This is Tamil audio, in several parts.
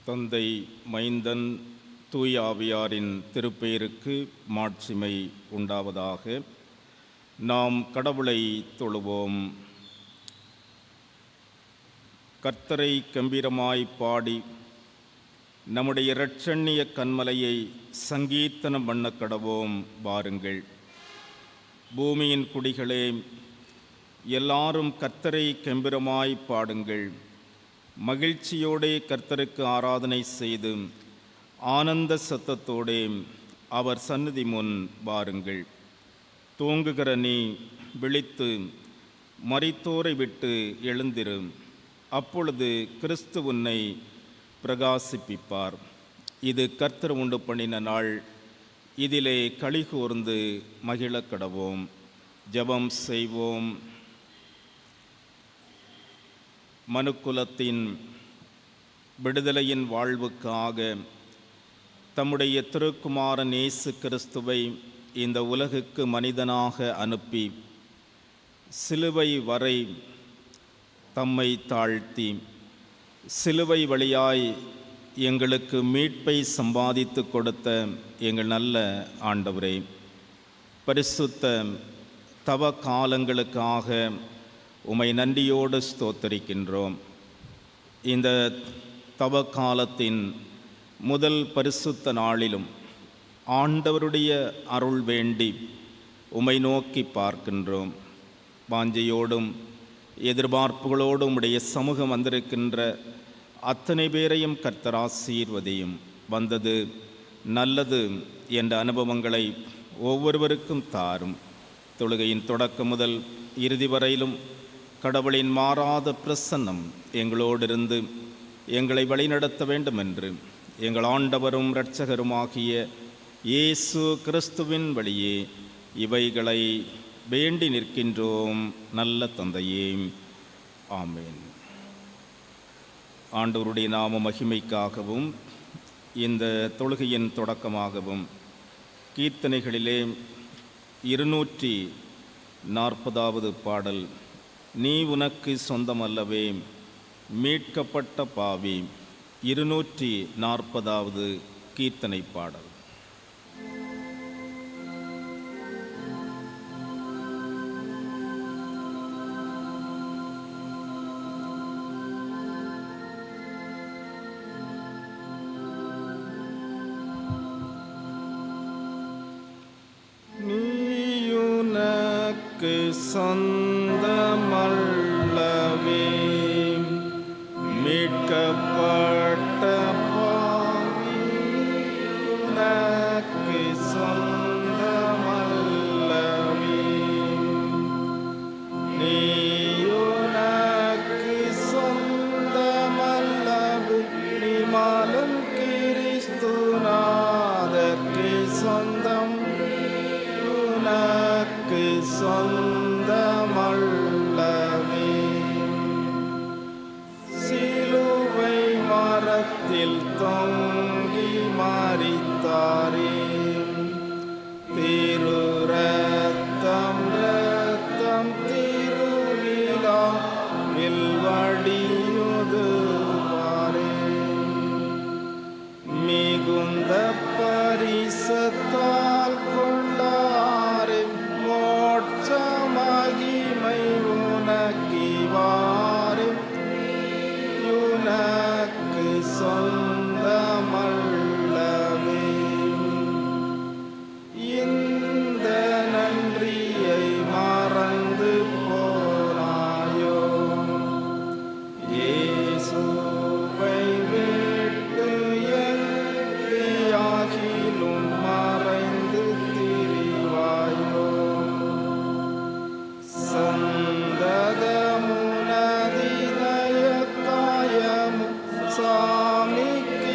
தந்தை, மைந்தன், தூய ஆவியாரின் திருப்பெயருக்கு மாட்சிமை உண்டாவதாக. நாம் கடவுளை தொழுவோம். கர்த்தரை கம்பீரமாய் பாடி நம்முடைய இரட்சண்ய கன்மலையை சங்கீர்த்தனம் பண்ண கடவோம். வாருங்கள். பூமியின் குடிகளே, எல்லாரும் கர்த்தரை கம்பீரமாய் பாடுங்கள். மகிழ்ச்சியோடே கர்த்தருக்கு ஆராதனை செய்து ஆனந்த சத்தத்தோடே அவர் சந்நிதி முன் வாருங்கள். தூங்குகிற நீ விழித்து மரித்தோரை விட்டு எழுந்திரு. அப்பொழுது கிறிஸ்து உன்னை பிரகாசிப்பிப்பார். இது கர்த்தர் உண்டு பண்ணின நாள், இதிலே களி கூர்ந்து மகிழ கடவோம். ஜெபம் செய்வோம். மனுக்குலத்தின் விடுதலையின் வாழ்வுக்காக தம்முடைய திருக்குமாரன் இயேசு கிறிஸ்துவை இந்த உலகுக்கு மனிதனாக அனுப்பி சிலுவை வரை தம்மை தாழ்த்தி சிலுவை வழியாய் எங்களுக்கு மீட்பை சம்பாதித்து கொடுத்த எங்கள் நல்ல ஆண்டவரே, பரிசுத்த தவ காலங்களுக்காக உம்மை நன்றியோடு ஸ்தோத்தரிக்கின்றோம். இந்த தவ காலத்தின் முதல் பரிசுத்த நாளிலும் ஆண்டவருடைய அருள் வேண்டி உம்மை நோக்கி பார்க்கின்றோம். வாஞ்சையோடும் எதிர்பார்ப்புகளோடும் உடைய சமூகம் வந்திருக்கின்ற அத்தனை பேரையும் கர்த்தர் ஆசீர்வதியும். வந்தது நல்லது என்ற அனுபவங்களை ஒவ்வொருவருக்கும் தாரும். தொழுகையின் தொடக்கம் முதல் இறுதி வரையிலும் கடவுளின் மாறாத பிரசன்னம் எங்களோடிருந்து எங்களை வழிநடத்த வேண்டும் என்று எங்கள் ஆண்டவரும் இரட்சகருமாகிய இயேசு கிறிஸ்துவின் வழியே இவைகளை வேண்டி நிற்கின்றோம். நல்ல தந்தையே, ஆமேன். ஆண்டவருடைய நாம மகிமைக்காகவும் இந்த தொழுகையின் தொடக்கமாகவும் கீர்த்தனைகளிலே 240வது பாடல், நீ உனக்கு சொந்தமல்லவே மீட்கப்பட்ட பாவி, 240வது கீர்த்தனை பாடல். நீயுனக்கு சொந்தமல்லவே மீட்கப்பட்ட பாவி, உனக்கு சொந்தமல்லவே. நீயுனக்கு சொந்தமல்லவே, நீமாலும் கிறிஸ்துநாதர்க்கு சொந்தம். உனக்கு சொந்தமல்லவே. சிலுவை மரத்தில் தொங்கி மரித்தாரே, திரு ரத்தம் ரத்தம் திருவிழாவில் வடியுதுவாரே. மிகுந்த பரிசத்தால் கொண்டாரே, மோட்ச மகிமை உனக்கிவாரே. உனக்கு சொந்தமல்லவே. இந்த நன்றியை மறந்து போனாயோ, இயேசுவை விட்டு எங்கியாகிலும் மறைந்து திரிவாயோ. சந்ததமுனதிதய காயமும் சாமிக்கு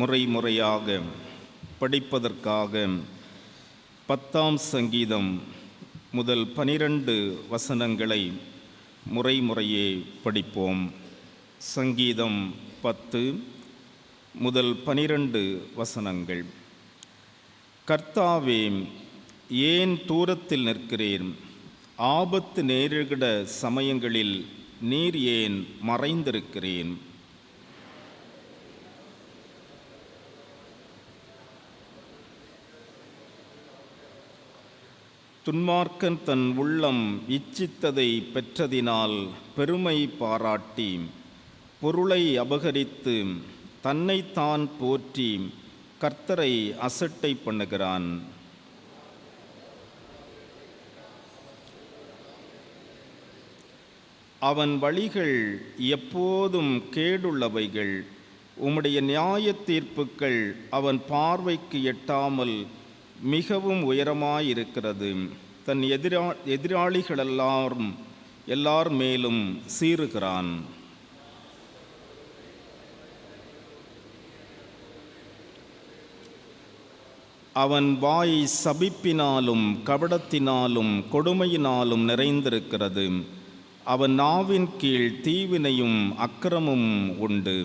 முறையாக படிப்பதற்காக 10ஆம் சங்கீதம் முதல் 12 வசனங்களை முறையே படிப்போம். சங்கீதம் 10 முதல் 12 வசனங்கள். கர்த்தாவே, ஏன் தூரத்தில் நிற்கிறீர்? ஆபத்து நேரிட சமயங்களில் நீர் ஏன் மறைந்திருக்கிறேன்? துன்மார்க்கன் தன் உள்ளம் இச்சித்ததை பெற்றதினால் பெருமை பாராட்டி பொருளை அபகரித்து தன்னைத்தான் போற்றி கர்த்தரை அசட்டை பண்ணுகிறான். அவன் வழிகள் எப்போதும் கேடுள்ளவைகள். உம்முடைய நியாய தீர்ப்புக்கள் அவன் பார்வைக்கு எட்டாமல் மிகவும் உயரமாயிருக்கிறது. தன் எதிராளிகள் எல்லார் மேலும் சீறுகிறான். அவன் வாய் சபிப்பினாலும் கபடத்தினாலும் கொடுமையினாலும் நிறைந்திருக்கிறது. அவன் நாவின் கீழ் தீவினையும் அக்கிரமும் உண்டு.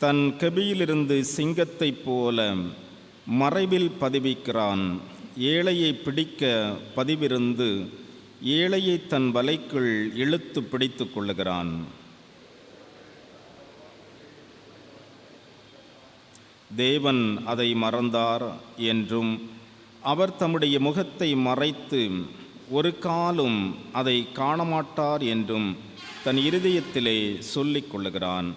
தன் கெபியிலிருந்து சிங்கத்தைப் போல மறைவில் பதிவிக்கிறான். ஏழையை பிடிக்க பதிவிருந்து ஏழையை தன் வலைக்குள் இழுத்து பிடித்து கொள்ளுகிறான். தேவன் அதை மறந்தார் என்றும் அவர் தம்முடைய முகத்தை மறைத்து ஒரு காலும் அதை காணமாட்டார் என்றும் தன் இருதயத்திலே சொல்லிக் கொள்ளுகிறான்.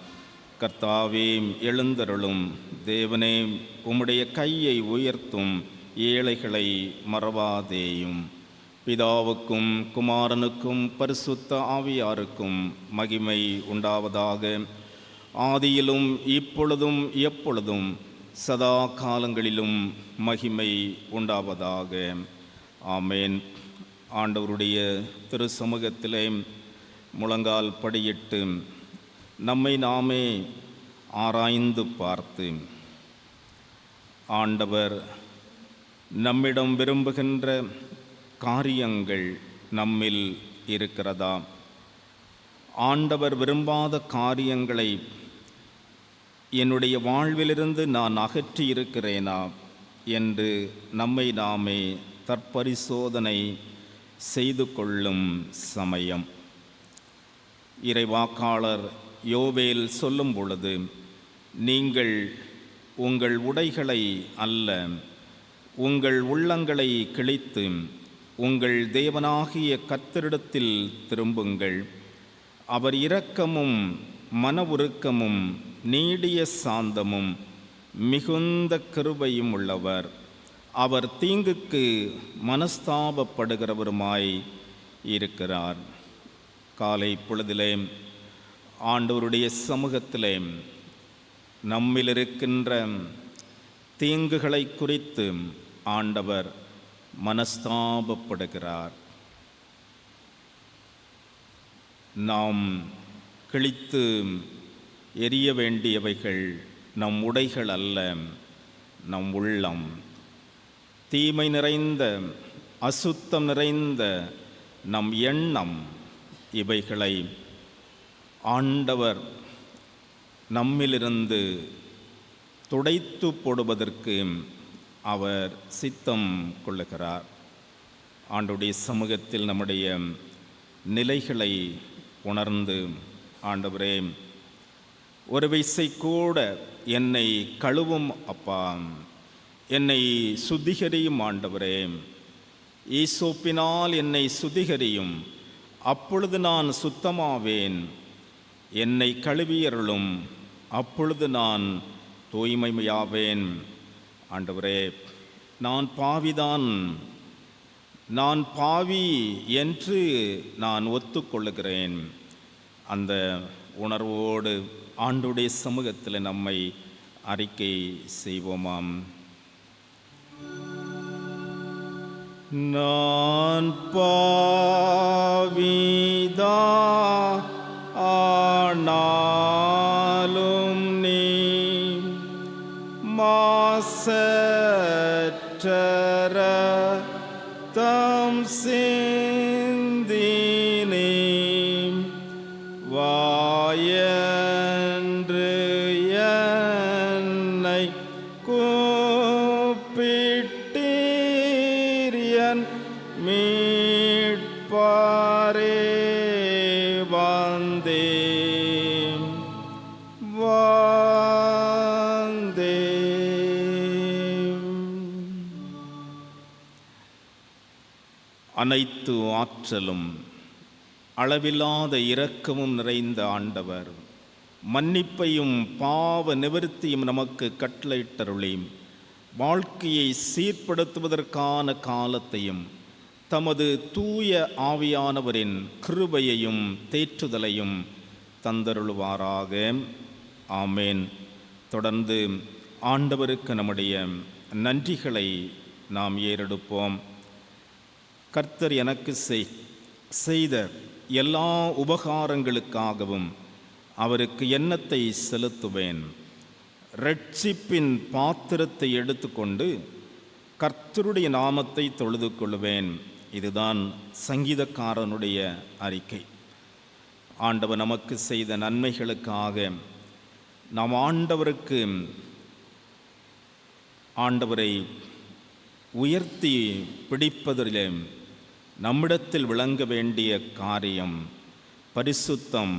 கர்த்தாவே, எழுந்தருளும். தேவனே, உம்முடைய கையை உயர்த்தும். ஏழைகளை மறவாதேயும். பிதாவுக்கும் குமாரனுக்கும் பரிசுத்த ஆவியாருக்கும் மகிமை உண்டாவதாக. ஆதியிலும் இப்பொழுதும் எப்பொழுதும் சதா காலங்களிலும் மகிமை உண்டாவதாக. ஆமேன். ஆண்டவருடைய திரு சமூகத்திலே முழங்கால் படியிட்டு நம்மை நாமே ஆராய்ந்து பார்த்து, ஆண்டவர் நம்மிடம் விரும்புகின்ற காரியங்கள் நம்மில் இருக்கிறதா? ஆண்டவர் விரும்பாத காரியங்களை என்னுடைய வாழ்விலிருந்து நான் அகற்றி இருக்கிறேனா என்று நம்மை நாமே தற்பரிசோதனை செய்து கொள்ளும் சமயம். இறைவாக்காளர் யோவேல் சொல்லும் பொழுது, நீங்கள் உங்கள் உடைகளை அல்ல உங்கள் உள்ளங்களை கிழித்து உங்கள் தேவனாகிய கர்த்தரிடத்தில் திரும்புங்கள். அவர் இரக்கமும் மன உருக்கமும் நீடிய சாந்தமும் மிகுந்த கிருபையும் உள்ளவர். அவர் தீங்குக்கு மனஸ்தாபப்படுகிறவருமாய் இருக்கிறார். காலை பொழுதிலே ஆண்டவருடைய சமூகத்திலே நம்மில் இருக்கின்ற தீங்குகளை குறித்து ஆண்டவர் மனஸ்தாபப்படுகிறார். நாம் கிழித்து எரிய வேண்டியவைகள் நம் உடைகள் அல்ல, நம் உள்ளம். தீமை நிறைந்த அசுத்தம் நிறைந்த நம் எண்ணம், இவைகளை ஆண்டவர் நம்மிலிருந்து துடைத்து போடுவதற்கு அவர் சித்தம் கொள்ளுகிறார். ஆண்டவருடைய சமூகத்தில் நம்முடைய நிலைகளை உணர்ந்து, ஆண்டவரே, ஒரு விசை கூட என்னை கழுவும் அப்பா, என்னை சுத்திகரியும் ஆண்டவரே, ஈசோப்பினால் என்னை சுத்திகரியும், அப்பொழுது நான் சுத்தமாவேன். என்னை கழுவியருளும், அப்பொழுது நான் தூய்மையாவேன். ஆண்டவரே, நான் பாவிதான், நான் பாவி என்று நான் ஒத்துக்கொள்ளுகிறேன். அந்த உணர்வோடு ஆண்டவருடைய சமூகத்தில் நம்மை அறிக்கை செய்வோமாம். நான் பாவிதா ஆனாலும் நீ மாசற்ற தம் சிந்தினே வாயன்று என்னை கூப்பிட்டீரியன் மீட்பாரே வந்தேன் அனைத்து ஆற்றலும் அளவில்லாத இரக்கமும் நிறைந்த ஆண்டவர் மன்னிப்பையும் பாவ நிவர்த்தியும் நமக்கு கட்டளையிட்டருளி வாழ்க்கையை சீர்படுத்துவதற்கான காலத்தையும் தமது தூய ஆவியானவரின் கிருபையையும் தேற்றுதலையும் தந்தருளுவாராக. ஆமேன். தொடர்ந்து ஆண்டவருக்கு நம்முடைய நன்றிகளை நாம் ஏறெடுப்போம். கர்த்தர் எனக்கு செய்த எல்லா உபகாரங்களுக்காகவும் அவருக்கு எண்ணத்தை செலுத்துவேன். இரட்சிப்பின் பாத்திரத்தை எடுத்துக்கொண்டு கர்த்தருடைய நாமத்தை தொழுது கொள்வேன். இதுதான் சங்கீதக்காரனுடைய அறிக்கை. ஆண்டவர் நமக்கு செய்த நன்மைகளுக்காக நாம் ஆண்டவரை உயர்த்தி பிடிப்பதிலே நம்மிடத்தில் விளங்க வேண்டிய காரியம் பரிசுத்தம்,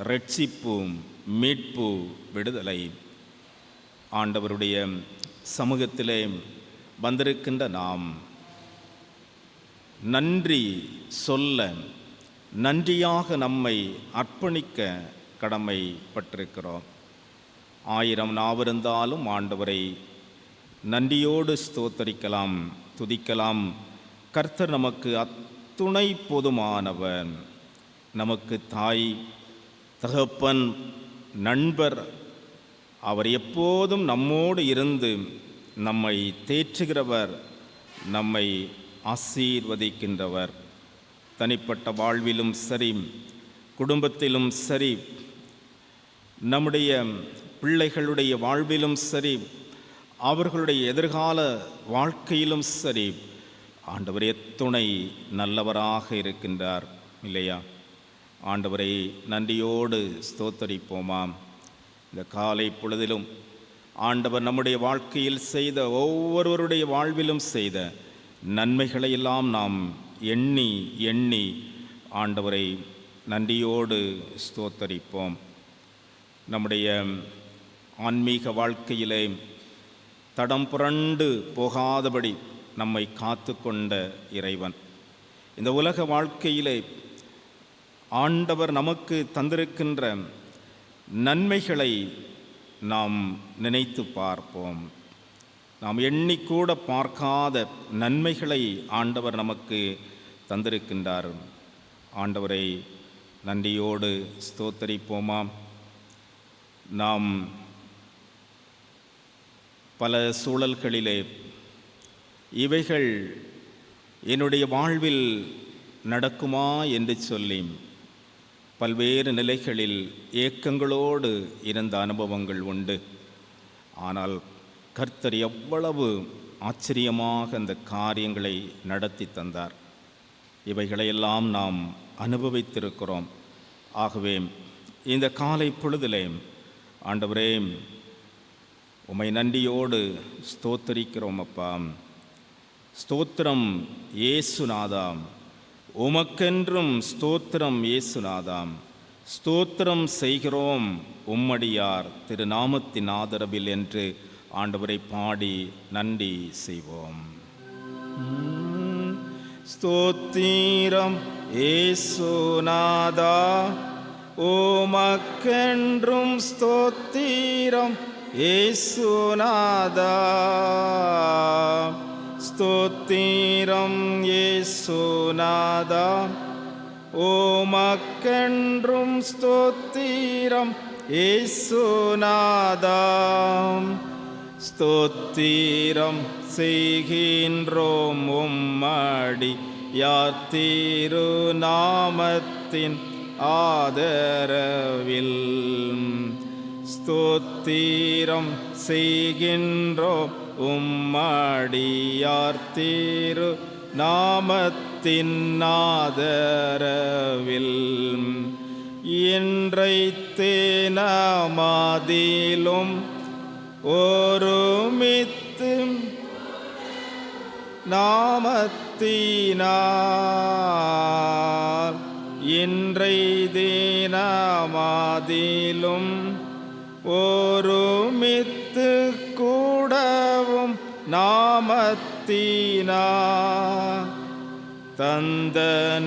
இரட்சிப்பு, மீட்பு, விடுதலை. ஆண்டவருடைய சமூகத்திலே வந்திருக்கின்ற நாம் நன்றி சொல்ல, நன்றியாக நம்மை அர்ப்பணிக்க கடமைப்பட்டிருக்கிறோம். 1000 நாவிருந்தாலும் ஆண்டவரை நன்றியோடு ஸ்தோத்தரிக்கலாம், துதிக்கலாம். கர்த்தர் நமக்கு அத்துணை போதுமானவர். நமக்கு தாய், தகப்பன், நண்பர். அவர் எப்போதும் நம்மோடு இருந்து நம்மை தேற்றுகிறவர், நம்மை ஆசீர்வதிக்கின்றவர். தனிப்பட்ட வாழ்விலும் சரி, குடும்பத்திலும் சரி, நம்முடைய பிள்ளைகளுடைய வாழ்விலும் சரி, அவர்களுடைய எதிர்கால வாழ்க்கையிலும் சரி, ஆண்டவர் எத்துணை நல்லவராக இருக்கின்றார் இல்லையா? ஆண்டவரை நன்றியோடு ஸ்தோத்தரிப்போமாம். இந்த காலை பொழுதிலும் ஆண்டவர் நம்முடைய வாழ்க்கையில் செய்த, ஒவ்வொருவருடைய வாழ்விலும் செய்த நன்மைகளையெல்லாம் நாம் எண்ணி எண்ணி ஆண்டவரை நன்றியோடு ஸ்தோத்தரிப்போம். நம்முடைய ஆன்மீக வாழ்க்கையிலே தடம் புரண்டு போகாதபடி நம்மை காத்து கொண்ட இறைவன், இந்த உலக வாழ்க்கையிலே ஆண்டவர் நமக்கு தந்திருக்கின்ற நன்மைகளை நாம் நினைத்து பார்ப்போம். நாம் எண்ணிக்கூட பார்க்காத நன்மைகளை ஆண்டவர் நமக்கு தந்திருக்கின்றார். ஆண்டவரை நன்றியோடு ஸ்தோத்தரிப்போமாம். நாம் பல சூழல்களிலே இவைகள் என்னுடைய வாழ்வில் நடக்குமா என்று சொல்லி பல்வேறு நிலைகளில் ஏக்கங்களோடு இருந்த அனுபவங்கள் உண்டு. ஆனால் கர்த்தர் எவ்வளவு ஆச்சரியமாக அந்த காரியங்களை நடத்தி தந்தார். இவைகளையெல்லாம் நாம் அனுபவித்திருக்கிறோம். ஆகவே இந்த காலை பொழுதிலே ஆண்டவரே உம்மை நன்றியோடு ஸ்தோத்தரிக்கிறோம் அப்பா. ஸ்தோத்திரம் இயேசுநாதா, உமக்கென்றும் ஸ்தோத்திரம் இயேசுநாதா. ஸ்தோத்திரம் செய்கிறோம் உம்மடியார் திருநாமத்தின் ஆதரவில் என்று ஆண்டவரை பாடி நன்றி செய்வோம். ஸ்தோத்திரம் இயேசுநாதா, உமக்கென்றும் ஸ்தோத்திரம் இயேசுநாதா. ஸ்தோத்திரம் இயேசுநாதா, உமக்கென்றும் ஸ்தோத்திரம் இயேசுநாதா. ஸ்தோத்திரம் செய்கின்றோம் உம்மடி யார் திருநாமத்தின் ஆதரவில். ஸ்தோத்திரம் செய்கின்றோம் உம்மடியார் திரு நாமத்தின் ஆதரவில். இன்றைத்தே நாமதிலும் ஒருமித்து நாமத்தினார் இன்றை தினமதிலும் ஒருமித்து கூடவும் நாமத்தினார் தந்த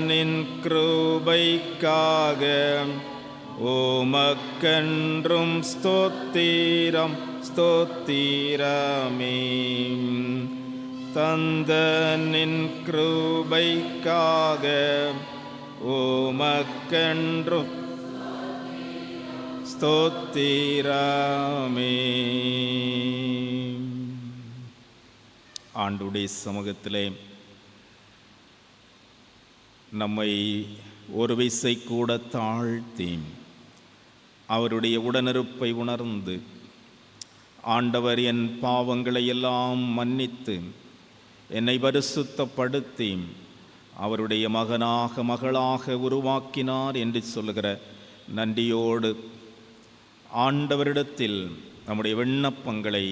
நின் கிருபைக்காக உமக்கென்றும் ஸ்தோத்திரம் ஸ்தோத்திரமே. தந்த நின் கிருபைக்காக உமக்கென்றும் ஸ்தோத்திரமே. ஆண்டுடைய சமூகத்திலே நம்மை ஒரு விசை கூட தாழ்த்தி அவருடைய உடனிருப்பை உணர்ந்து ஆண்டவர் என் பாவங்களை எல்லாம் மன்னித்து என்னை பரிசுத்தப்படுத்தி அவருடைய மகனாக மகளாக உருவாக்கினார் என்று சொல்லுகிற நன்றியோடு ஆண்டவரிடத்தில் நம்முடைய விண்ணப்பங்களை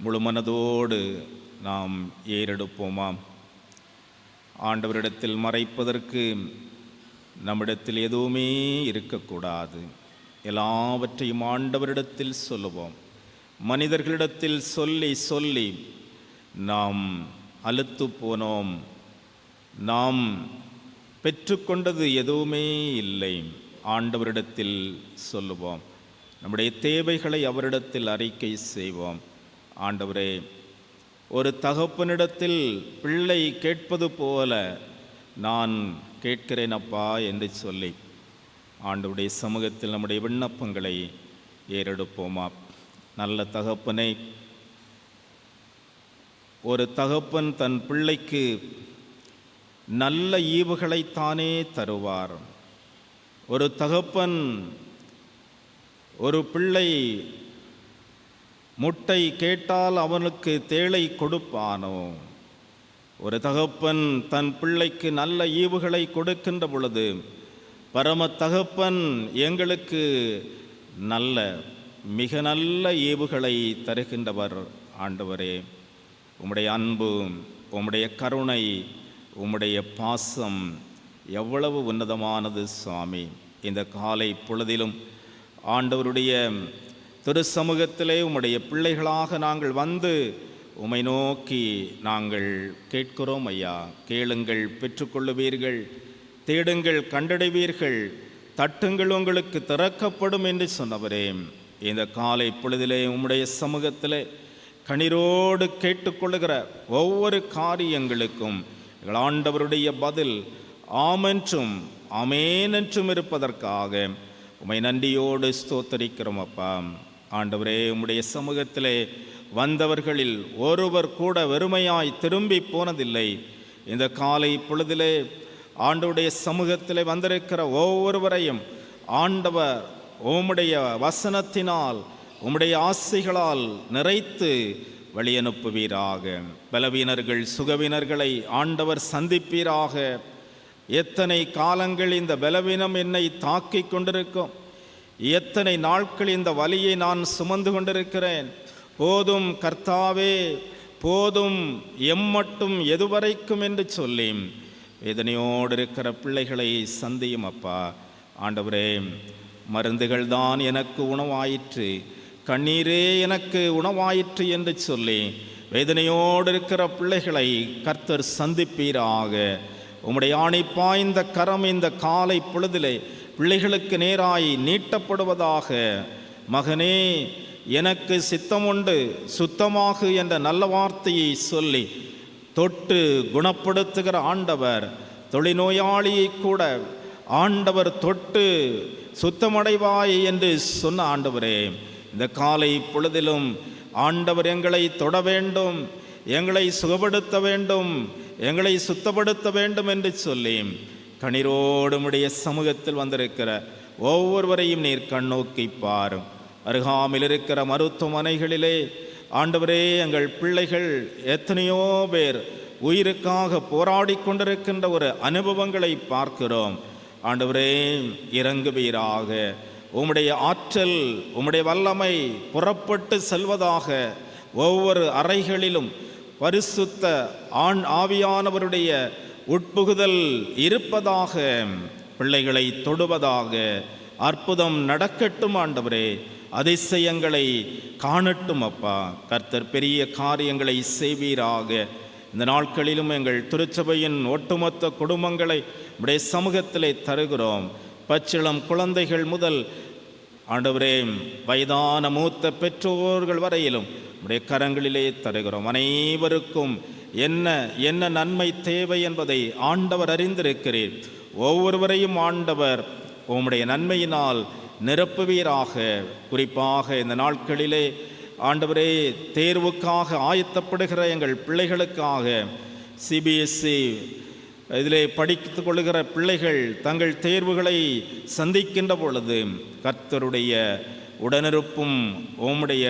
முழு மனதோடு நாம் ஏறெடுப்போமாம். ஆண்டவரிடத்தில் மறைப்பதற்கு நம்மிடத்தில் எதுவுமே இருக்கக்கூடாது. எல்லாவற்றையும் ஆண்டவரிடத்தில் சொல்லுவோம். மனிதர்களிடத்தில் சொல்லி சொல்லி நாம் அலுத்து போனோம். நாம் பெற்றுக்கொண்டது எதுவுமே இல்லை. ஆண்டவரிடத்தில் சொல்லுவோம். நம்முடைய தேவைகளை அவரிடத்தில் அறிக்கை செய்வோம். ஆண்டவரே, ஒரு தகப்பனிடத்தில் பிள்ளை கேட்பது போல நான் கேட்கிறேன் அப்பா என்று சொல்லி ஆண்டவருடைய சமூகத்தில் நம்முடைய விண்ணப்பங்களை ஏறெடுப்போமா. நல்ல தகப்பனை, ஒரு தகப்பன் தன் பிள்ளைக்கு நல்ல ஈவுகளைத்தானே தருவார். ஒரு தகப்பன் ஒரு பிள்ளை முட்டை கேட்டால் அவனுக்கு தேளை கொடுப்பானோ? ஒரு தகப்பன் தன் பிள்ளைக்கு நல்ல ஈவுகளை கொடுக்கின்ற பொழுது பரம தகப்பன் எங்களுக்கு நல்ல மிக நல்ல ஈவுகளை தருகின்றவர். ஆண்டவரே, உம்முடைய அன்பு, உம்முடைய கருணை, உம்முடைய பாசம் எவ்வளவு உன்னதமானது சுவாமி. இந்த காலை பொழுதிலும் ஆண்டவருடைய திரு சமூகத்திலே உம்முடைய பிள்ளைகளாக நாங்கள் வந்து உம்மை நோக்கி நாங்கள் கேட்கிறோம் ஐயா. கேளுங்கள், பெற்றுக்கொள்ளுவீர்கள். தேடுங்கள், கண்டடைவீர்கள். தட்டுங்கள், உங்களுக்கு திறக்கப்படும் என்று சொன்னவரே, இந்த காலை பொழுதிலே உம்முடைய சமூகத்திலே கண்ணீரோடு கேட்டுக்கொள்ளுகிற ஒவ்வொரு காரியங்களுக்கும் எங்கள் ஆண்டவருடைய பதில் ஆமென்றும் ஆமேனென்றும் இருப்பதற்காக உம்மை நன்றியோடு ஸ்தோத்தரிக்கிறோம் அப்பா. ஆண்டவரே, உம்முடைய சமூகத்திலே வந்தவர்களில் ஒருவர் கூட வெறுமையாய் திரும்பி போனதில்லை. இந்த காலை பொழுதிலே ஆண்டவருடைய சமூகத்திலே வந்திருக்கிற ஒவ்வொருவரையும் ஆண்டவர் உம்முடைய வசனத்தினால் உம்முடைய ஆசைகளால் நிறைத்து வழியனுப்புவீராக. பலவீனர்கள் சுகவீனர்களை ஆண்டவர் சந்திப்பீராக. எத்தனை காலங்கள் இந்த பலவீனம் என்னை தாக்கி கொண்டிருக்கும், எத்தனை நாட்கள் இந்த வலியை நான் சுமந்து கொண்டிருக்கிறேன். போதும் கர்த்தாவே, போதும், எம்மட்டும் எதுவரைக்கும் என்று சொல்லி வேதனையோடு இருக்கிற பிள்ளைகளை சந்தியும் அப்பா. ஆண்டவரே, மருந்துகள் தான் எனக்கு உணவாயிற்று, கண்ணீரே எனக்கு உணவாயிற்று என்று சொல்லி வேதனையோடு இருக்கிற பிள்ளைகளை கர்த்தர் சந்திப்பீராக. உம்முடைய ஆணை பாய்ந்த கரம் இந்த காலை பொழுதிலே பிள்ளைகளுக்கு நேராய் நீட்டப்படுவதாக. மகனே, எனக்கு சித்தமுண்டு, சுத்தமாகு என்ற நல்ல வார்த்தையை சொல்லி தொட்டு குணப்படுத்துகிற ஆண்டவர், தொழிநோயாளியை கூட ஆண்டவர் தொட்டு சுத்தமடைவாய் என்று சொன்ன ஆண்டவரே, இந்த காலை பொழுதிலும் ஆண்டவர் எங்களை தொட வேண்டும், எங்களை சுகப்படுத்த வேண்டும், எங்களை சுத்தப்படுத்த வேண்டும் என்று சொல்லி கண்ணீரோடு உம்முடைய சமூகத்தில் வந்திருக்கிற ஒவ்வொருவரையும் நீர் கண்ணோக்கி பாரும். அருகாமையில் இருக்கிற மருத்துவமனைகளிலே ஆண்டவரே, எங்கள் பிள்ளைகள் எத்தனையோ பேர் உயிருக்காக போராடி கொண்டிருக்கின்ற ஒரு அனுபவங்களை பார்க்கிறோம். ஆண்டவரே, இறங்குவீராக. உம்முடைய ஆற்றல், உம்முடைய வல்லமை புறப்பட்டு செல்வதாக. ஒவ்வொரு அறைகளிலும் பரிசுத்த ஆவியானவருடைய உட்புகுதல் இருப்பதாக. பிள்ளைகளை தொடுவதாக. அற்புதம் நடக்கட்டும் ஆண்டவரே, அதிசயங்களை காணட்டும் அப்பா. கர்த்தர் பெரிய காரியங்களை செய்வீராக. இந்த நாட்களிலும் எங்கள் திருச்சபையின் ஒட்டுமொத்த குடும்பங்களை உடைய சமூகத்திலே தருகிறோம். பச்சிளம் குழந்தைகள் முதல் ஆண்டவரே வயதான மூத்த பெற்றோர்கள் வரையிலும் உடைய கரங்களிலே தருகிறோம். அனைவருக்கும் என்ன என்ன நன்மை தேவை என்பதை ஆண்டவர் அறிந்திருக்கிறீர். ஒவ்வொருவரையும் ஆண்டவர் உம்முடைய நன்மையினால் நிரப்புவீராக. குறிப்பாக இந்த நாட்களிலே ஆண்டவரே, தேர்வுக்காக ஆயத்தப்படுகிற எங்கள் பிள்ளைகளுக்காக சிபிஎஸ்சி இதிலே படித்து கொள்ளுகிற பிள்ளைகள் தங்கள் தேர்வுகளை சந்திக்கின்ற பொழுது கர்த்தருடைய உடனிருப்பும் உம்முடைய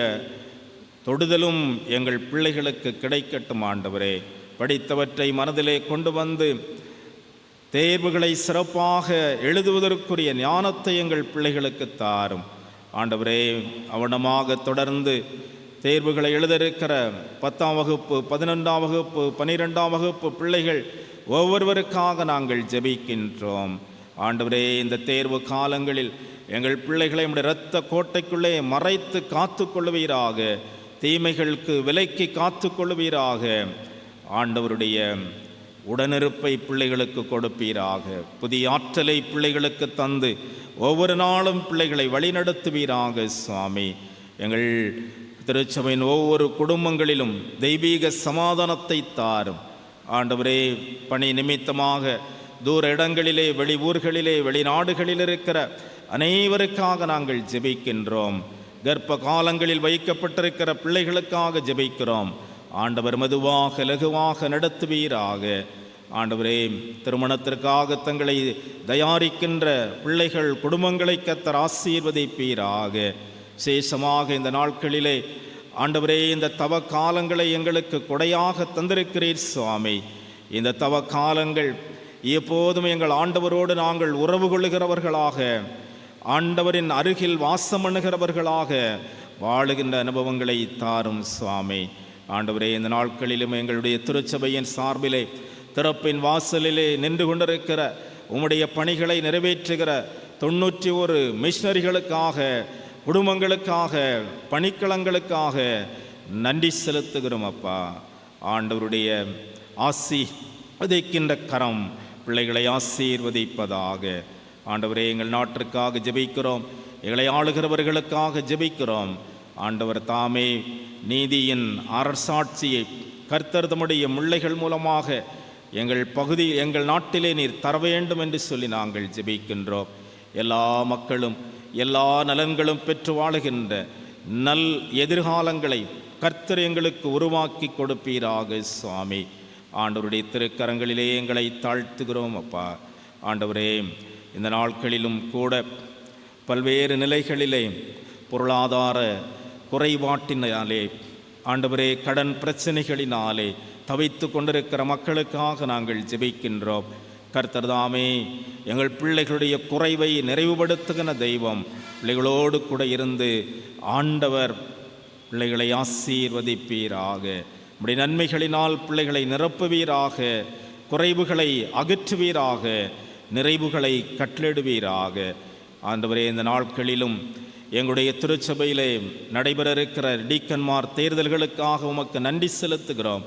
தொடுதலும் எங்கள் பிள்ளைகளுக்கு கிடைக்கட்டும் ஆண்டவரே. படித்தவற்றை மனதிலே கொண்டு வந்து தேர்வுகளை சிறப்பாக எழுதுவதற்குரிய ஞானத்தை எங்கள் பிள்ளைகளுக்கு தாரும் ஆண்டவரே. அவனமாக தொடர்ந்து தேர்வுகளை எழுத இருக்கிற 10ஆம் வகுப்பு, 11ஆம் வகுப்பு, 12ஆம் வகுப்பு பிள்ளைகள் ஒவ்வொருவருக்காக நாங்கள் ஜெபிக்கின்றோம் ஆண்டவரே. இந்த தேர்வு காலங்களில் எங்கள் பிள்ளைகளை நம்முடைய இரத்த கோட்டைக்குள்ளே மறைத்து காத்து கொள்ளுவீராக. தீமைகளுக்கு விலக்கி காத்து கொள்ளுவீராக. ஆண்டவருடைய உடனிருப்பை பிள்ளைகளுக்கு கொடுப்பீராக. புதிய ஆற்றலை பிள்ளைகளுக்கு தந்து ஒவ்வொரு நாளும் பிள்ளைகளை வழிநடத்துவீராக சுவாமி. எங்கள் திருச்சபையின் ஒவ்வொரு குடும்பங்களிலும் தெய்வீக சமாதானத்தை தாரும் ஆண்டவரே. பணி நிமித்தமாக தூர இடங்களிலே, வெளி ஊர்களிலே, வெளிநாடுகளில் இருக்கிற அனைவருக்காக நாங்கள் ஜெபிக்கின்றோம். கர்ப்ப காலங்களில் வைக்கப்பட்டிருக்கிற பிள்ளைகளுக்காக ஜெபிக்கிறோம். ஆண்டவர் மெதுவாக லகுவாக நடத்துவீராக. ஆண்டவரே, திருமணத்திற்காக தங்களை தயாரிக்கின்ற பிள்ளைகள் குடும்பங்களை கர்த்தர் ஆசீர்வதிப்பீராக. விசேஷமாக இந்த நாட்களிலே ஆண்டவரே, இந்த தவ காலங்களை எங்களுக்கு கொடையாக தந்திருக்கிறீர் சுவாமி. இந்த தவ காலங்கள் எப்போதும் எங்கள் ஆண்டவரோடு நாங்கள் உறவு கொள்ளுகிறவர்களாக, ஆண்டவரின் அருகில் வாசம் பண்ணுகிறவர்களாக வாழுகின்ற அனுபவங்களை தாரும் சுவாமி. ஆண்டவரே, இந்த நாட்களிலும் எங்களுடைய திருச்சபையின் சார்பிலே திறப்பின் வாசலிலே நின்று கொண்டிருக்கிற உம்முடைய பணிகளை நிறைவேற்றுகிற 91 மிஷனரிகளுக்காக, குடும்பங்களுக்காக, பணிக்களங்களுக்காக நன்றி செலுத்துகிறோம் அப்பா. ஆண்டவருடைய ஆசீர்வதிக்கின்ற கரம் பிள்ளைகளை ஆசீர்வதிப்பதாக. ஆண்டவரே, எங்கள் நாட்டிற்காக ஜெபிக்கிறோம். எங்களை ஆளுகிறவர்களுக்காக ஜெபிக்கிறோம். ஆண்டவர் தாமே நீதியின் அரசாட்சியை கர்த்தர் தம்முடைய முள்ளைகள் மூலமாக எங்கள் நாட்டிலே நீர் தர வேண்டும் என்று சொல்லி நாங்கள் ஜெபிக்கின்றோம். எல்லா மக்களும் எல்லா நலன்களும் பெற்று வாழுகின்ற நல் எதிர்காலங்களை கர்த்தர் எங்களுக்கு உருவாக்கி கொடுப்பீராக சுவாமி. ஆண்டவருடைய திருக்கரங்களிலே எங்களை தாழ்த்துகிறோம் அப்பா. ஆண்டவரே, இந்த நாட்களிலும் கூட பல்வேறு நிலைகளிலே பொருளாதார குறைபாட்டினாலே, ஆண்டவரே, கடன் பிரச்சனைகளினாலே தவித்து கொண்டிருக்கிற மக்களுக்காக நாங்கள் ஜெபிக்கின்றோம். கர்த்தர் தாமே எங்கள் பிள்ளைகளுடைய குறைவை நிறைவுபடுத்துகிற தெய்வம். பிள்ளைகளோடு கூட இருந்து ஆண்டவர் பிள்ளைகளை ஆசீர்வதிப்பீராக. நம்முடைய நன்மைகளினால் பிள்ளைகளை நிரப்புவீராக. குறைவுகளை அகற்றுவீராக. நிறைவுகளை கட்டளிடுவீராக. ஆண்டவரே, இந்த நாட்களிலும் எங்களுடைய திருச்சபையிலே நடைபெற இருக்கிற டீக்கன்மார் தேர்தல்களுக்காக உமக்கு நன்றி செலுத்துகிறோம்.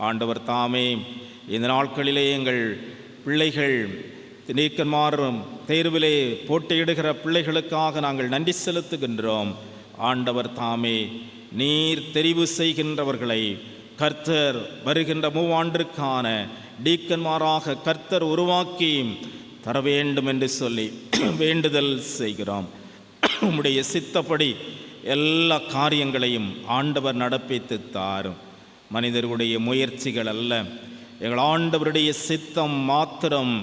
ஆண்டவர் தாமே இந்த நாட்களிலே எங்கள் பிள்ளைகள் டீக்கன்மாரும் தேர்விலே போட்டியிடுகிற பிள்ளைகளுக்காக நாங்கள் நன்றி செலுத்துகின்றோம். ஆண்டவர் தாமே நீர் தெரிவு செய்கின்றவர்களை கர்த்தர் வருகின்ற 3 ஆண்டிற்கான டீக்கன்மாராக கர்த்தர் உருவாக்கி தர வேண்டும் என்று சொல்லி வேண்டுதல் செய்கிறோம். உம்முடைய சித்தப்படி எல்லா காரியங்களையும் ஆண்டவர் நடப்பித்து தாரும். மனிதர்களுடைய முயற்சிகள் அல்ல, எங்கள் ஆண்டவருடைய சித்தம் மாத்திரம்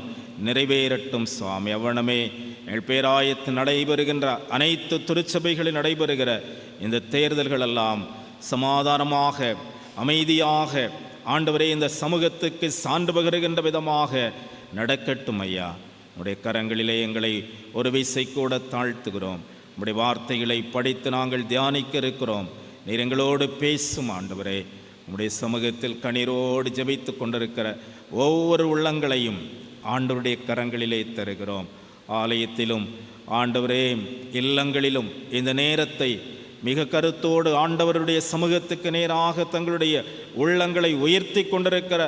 நிறைவேறட்டும் சுவாமி. அவ்வளமே எங்கள் பேராயத்து நடைபெறுகின்ற அனைத்து திருச்சபைகளில் நடைபெறுகிற இந்த தேர்தல்கள் எல்லாம் சமாதானமாக அமைதியாக ஆண்டவரே இந்த சமூகத்துக்கு சான்று பகருகின்ற விதமாக நடக்கட்டும் ஐயா. உடைய கரங்களிலே எங்களை ஒரு விசை கூட தாழ்த்துகிறோம். உடைய வார்த்தைகளை படித்து நாங்கள் தியானிக்க இருக்கிறோம். நீர் எங்களோடு பேசும் ஆண்டவரே. உடைய சமூகத்தில் கண்ணீரோடு ஜெபித்து கொண்டிருக்கிற ஒவ்வொரு உள்ளங்களையும் ஆண்டவருடைய கரங்களிலே தருகிறோம். ஆலயத்திலும் ஆண்டவரே இல்லங்களிலும் இந்த நேரத்தை மிக கருத்தோடு ஆண்டவருடைய சமூகத்துக்கு நேராக தங்களுடைய உள்ளங்களை உயர்த்தி கொண்டிருக்கிற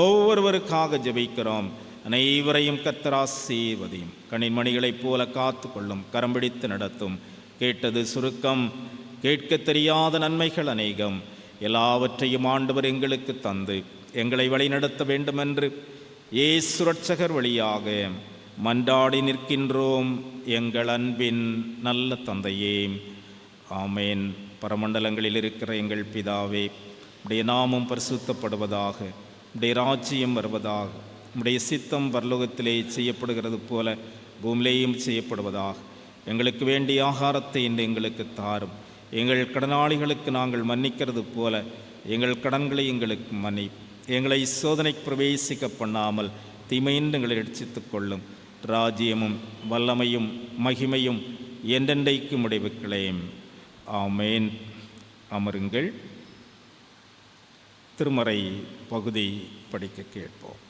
ஒவ்வொருவருக்காக ஜெபிக்கிறோம். அனைவரையும் கர்த்தர் ஆசீர்வதியும். கண்ணின்மணிகளைப் போல காத்து கொள்ளும், கரம் பிடித்து நடத்தும். கேட்டது சுருக்கம், கேட்க தெரியாத நன்மைகள் அநேகம். எல்லாவற்றையும் ஆண்டவர் எங்களுக்கு தந்து எங்களை வழிநடத்த வேண்டுமென்று இயேசு இரட்சகர் வழியாக மன்றாடி நிற்கின்றோம் எங்கள் அன்பின் நல்ல தந்தையே. ஆமேன். பரமண்டலங்களில் இருக்கிற எங்கள் பிதாவே, உடைய நாமம் பரிசுத்தப்படுவதாக, உடைய ராஜ்யம் வருவதாக, உடைய சித்தம் பரலோகத்திலே செய்யப்படுகிறது போல பூமியிலேயும் செய்யப்படுவதாக. எங்களுக்கு வேண்டிய ஆகாரத்தை இன்று எங்களுக்கு தாரும். எங்கள் கடனாளிகளுக்கு நாங்கள் மன்னிக்கிறது போல எங்கள் கடன்களை எங்களுக்கு மன்னி. எங்களை சோதனைக்கு பிரவேசிக்க பண்ணாமல் தீமையின்றி எங்களை ரட்சித்துக் கொள்ளும். ராஜ்யமும் வல்லமையும் மகிமையும் என்றென்றைக்கும் உடையவைகளேன். ஆமேன். அமருங்கள். திருமறை பகுதி படிக்க கேட்போம்.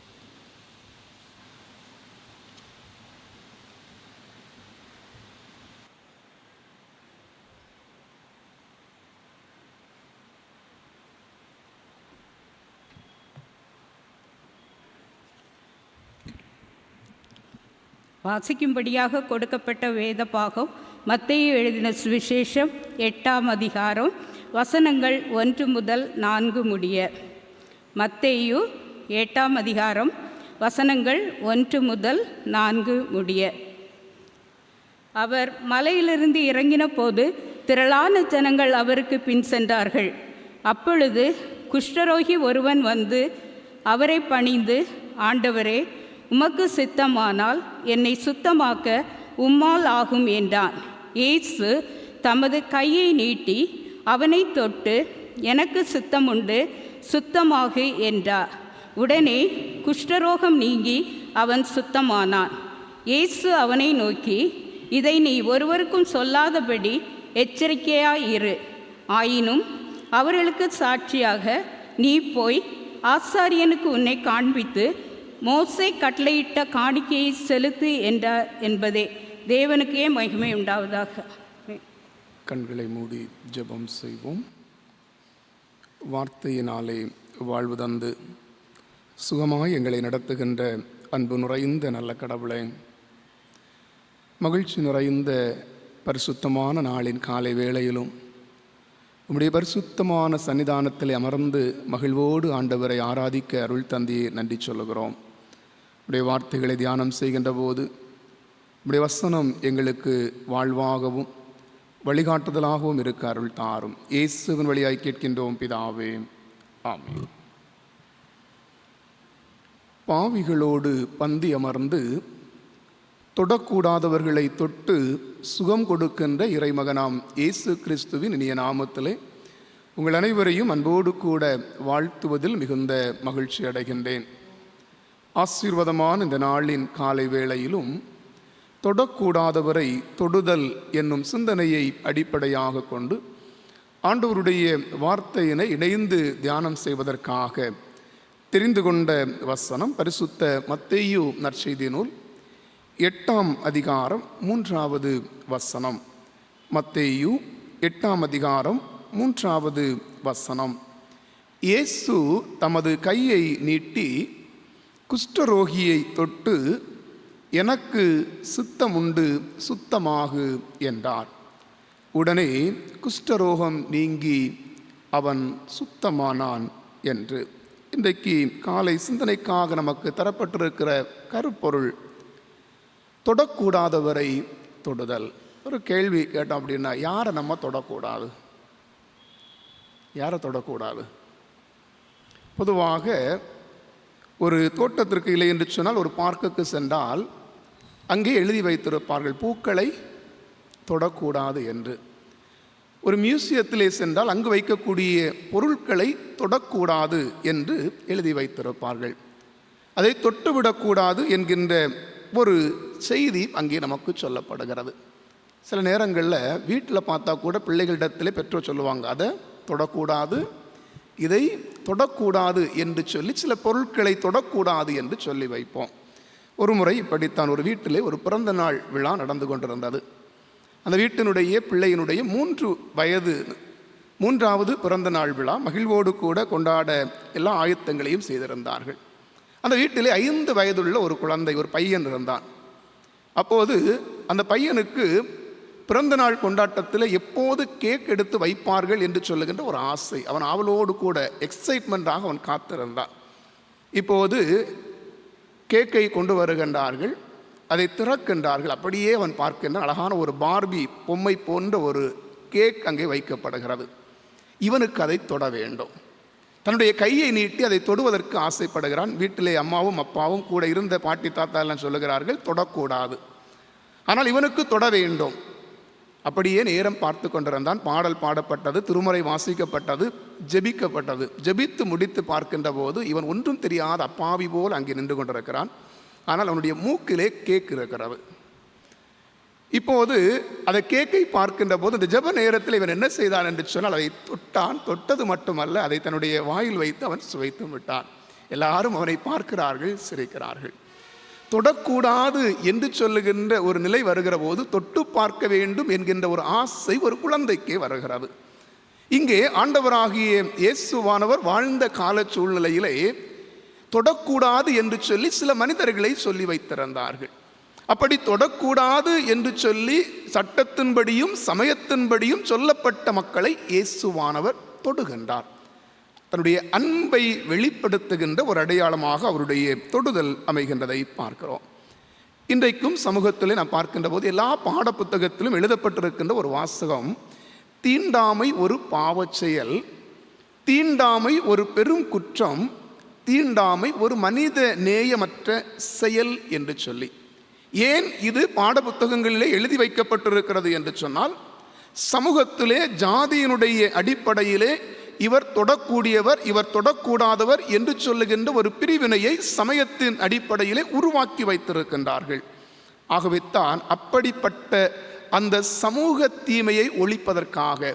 வாசிக்கும்படியாக கொடுக்கப்பட்ட வேத பாகம் மத்தேயு எழுதின சுவிசேஷம் 8ஆம் அதிகாரம் வசனங்கள் 1 முதல் 4 முடிய. மத்தேயு 8ஆம் அதிகாரம் வசனங்கள் 1 முதல் 4 முடிய. அவர் மலையிலிருந்து இறங்கின போது திரளான ஜனங்கள் அவருக்கு பின் சென்றார்கள். அப்பொழுது குஷ்டரோகி ஒருவன் வந்து அவரை பணிந்து, ஆண்டவரே, உமக்கு சித்தமானால் என்னை சுத்தமாக்க உம்மால் ஆகும் என்றான். இயேசு தமது கையை நீட்டி அவனை தொட்டு, எனக்கு சித்தமுண்டு, சுத்தமாகு என்றார். உடனே குஷ்டரோகம் நீங்கி அவன் சுத்தமானான். இயேசு அவனை நோக்கி, இதை நீ ஒருவருக்கும் சொல்லாதபடி எச்சரிக்கையாயிரு. ஆயினும் அவர்களுக்கு சாட்சியாக நீ போய் ஆசாரியனுக்கு உன்னை காண்பித்து மோசே கட்டளையிட்ட காணிக்கையை செலுத்து என்றார் என்பதே. தேவனுக்கே மகிமை உண்டாவதாக. கண்களை மூடி ஜெபம் செய்வோம். வார்த்தையினாலே வாழ்வு தந்து சுகமாய் எங்களை நடத்துகின்ற அன்பு நிறைந்த நல்ல கடவுளே, மகிழ்ச்சி நிறைந்த பரிசுத்தமான நாளின் காலை வேளையிலும் உம்முடைய பரிசுத்தமான சன்னிதானத்தில் அமர்ந்து மகிழ்வோடு ஆண்டவரை ஆராதிக்க அருள் தந்தையை நன்றி சொல்லுகிறோம். உடைய வார்த்தைகளை தியானம் செய்கின்ற போது உடைய வசனம் எங்களுக்கு வாழ்வாகவும் வழிகாட்டுதலாகவும் இருக்க அருள் தாரும். இயேசுவின் வழியாய் கேட்கின்றோம் பிதாவே, ஆமென். பாவிகளோடு பந்தி அமர்ந்து தொடக்கூடாதவர்களை தொட்டு சுகம் கொடுக்கின்ற இறைமகனாம் இயேசு கிறிஸ்துவின் இனிய நாமத்திலே உங்கள் அனைவரையும் அன்போடு கூட வாழ்த்துவதில் மிகுந்த மகிழ்ச்சி அடைகின்றேன். ஆசீர்வாதமான இந்த நாளின் காலை வேளையிலும் தொடக்கூடாதவரை தொடுதல் என்னும் சிந்தனையை அடிப்படையாக கொண்டு ஆண்டவருடைய வார்த்தையினை இணைந்து தியானம் செய்வதற்காக தெரிந்து கொண்ட வசனம் பரிசுத்த மத்தேயு நற்செய்தி நூல் 8ஆம் அதிகாரம் 3வது வசனம். மத்தேயு 8ஆம் அதிகாரம் 3வது வசனம். இயேசு தமது கையை நீட்டி குஷ்டரோகியை தொட்டு, எனக்கு சித்தமுண்டு, சுத்தமாகு என்றார். உடனே குஷ்டரோகம் நீங்கி அவன் சுத்தமானான் என்று இன்றைக்கு காலை சிந்தனைக்காக நமக்கு தரப்பட்டிருக்கிற கருப்பொருள் தொடக்கூடாதவரை தொடுதல். ஒரு கேள்வி கேட்டோம் அப்படின்னா, யாரை நம்ம தொடக்கூடாது? யாரை தொடக்கூடாது? பொதுவாக ஒரு தோட்டத்திற்கு இல்லை என்று சொன்னால், ஒரு பார்க்குக்கு சென்றால் அங்கே எழுதி வைத்திருப்பார்கள், பூக்களை தொடக்கூடாது என்று. ஒரு மியூசியத்திலே சென்றால் அங்கு வைக்கக்கூடிய பொருட்களை தொடக்கூடாது என்று எழுதி வைத்திருப்பார்கள். அதை தொட்டுவிடக்கூடாது என்கின்ற ஒரு செய்தி அங்கே நமக்கு சொல்லப்படுகிறது. சில நேரங்களில் வீட்டில் பார்த்தா கூட பிள்ளைகளிடத்தில் பெற்றோர் சொல்லுவாங்க, அதை தொடக்கூடாது, இதை தொடக்கூடாது என்று சொல்லி சில பொருட்களை தொடக்கூடாது என்று சொல்லி வைப்போம். ஒரு முறை இப்படித்தான் ஒரு வீட்டிலே ஒரு பிறந்த நாள் விழா நடந்து கொண்டிருந்தது. அந்த வீட்டினுடைய பிள்ளையினுடைய 3வது பிறந்த நாள் விழா மகிழ்வோடு கூட கொண்டாட எல்லா ஆயத்தங்களையும் செய்திருந்தார்கள். அந்த வீட்டிலே 5 வயதுள்ள ஒரு குழந்தை, ஒரு பையன் இருந்தான். அப்போது அந்த பையனுக்கு பிறந்த நாள் கொண்டாட்டத்தில் எப்போது கேக் எடுத்து வைப்பார்கள் என்று சொல்லுகின்ற ஒரு ஆசை. அவன் ஆவலோடு கூட எக்ஸைட்மெண்ட்டாக அவன் காத்திருந்தான். இப்போது கேக்கை கொண்டு வருகின்றார்கள், அதை திறக்கின்றார்கள். அப்படியே அவன் பார்க்கின்ற அழகான ஒரு பார்பி பொம்மை போன்ற ஒரு கேக் அங்கே வைக்கப்படுகிறது. இவனுக்கு அதை தொட வேண்டும். தன்னுடைய கையை நீட்டி அதை தொடுவதற்கு ஆசைப்படுகிறான். வீட்டிலே அம்மாவும் அப்பாவும் கூட இருந்த பாட்டி தாத்தா எல்லாம் சொல்லுகிறார்கள், தொடக்கூடாது. ஆனால் இவனுக்கு தொட வேண்டும். அப்படியே நேரம் பார்த்து கொண்டிருந்தான். பாடல் பாடப்பட்டது, திருமுறை வாசிக்கப்பட்டது, ஜெபிக்கப்பட்டது. ஜெபித்து முடித்து பார்க்கின்ற போது இவன் ஒன்றும் தெரியாத அப்பாவி போல் அங்கே நின்று கொண்டிருக்கிறான். ஆனால் அவனுடைய மூக்கிலே கேக் இருக்கிறது. இப்போது அதை கேக்கை பார்க்கின்ற போது இந்த ஜெப நேரத்தில் இவன் என்ன செய்தான் என்று சொன்னால், அதை தொட்டான். தொட்டது மட்டுமல்ல, அதை தன்னுடைய வாயில் வைத்து அவன் சுவைத்து விட்டான். எல்லாரும் அவனை பார்க்கிறார்கள், சிரிக்கிறார்கள். தொடக்கூடாது என்று சொல்லுகின்ற ஒரு நிலை வருகிற போது தொட்டு பார்க்க வேண்டும் என்கின்ற ஒரு ஆசை ஒரு குழந்தைக்கே வருகிறது. இங்கே ஆண்டவராகிய இயேசுவானவர் வாழ்ந்த கால சூழ்நிலையிலே தொடக்கூடாது என்று சொல்லி சில மனிதர்களை சொல்லி வைத்திருந்தார்கள். அப்படி தொடக்கூடாது என்று சொல்லி சட்டத்தின்படியும் சமயத்தின்படியும் சொல்லப்பட்ட மக்களை இயேசுவானவர் தொடுகின்றார். தன்னுடைய அன்பை வெளிப்படுத்துகின்ற ஒரு அடையாளமாக அவருடைய தொடுதல் அமைகின்றதை பார்க்கிறோம். இன்றைக்கும் சமூகத்தில் நாம் பார்க்கின்ற போது எல்லா பாட புத்தகத்திலும் எழுதப்பட்டிருக்கின்ற ஒரு வாசகம், தீண்டாமை ஒரு பாவச் செயல், தீண்டாமை ஒரு பெரும் குற்றம், தீண்டாமை ஒரு மனித நேயமற்ற செயல் என்று சொல்லி. ஏன் இது பாட புத்தகங்களிலே எழுதி வைக்கப்பட்டிருக்கிறது என்று சொன்னால், சமூகத்திலே ஜாதியினுடைய அடிப்படையிலே இவர் தொடக்கூடியவர், இவர் தொடக்கூடாதவர் என்று சொல்லுகின்ற ஒரு பிரிவினையை சமயத்தின் அடிப்படையிலே உருவாக்கி வைத்திருக்கின்றார்கள். ஆகவே தான் அப்படிப்பட்ட அந்த சமூக தீமையை ஒழிப்பதற்காக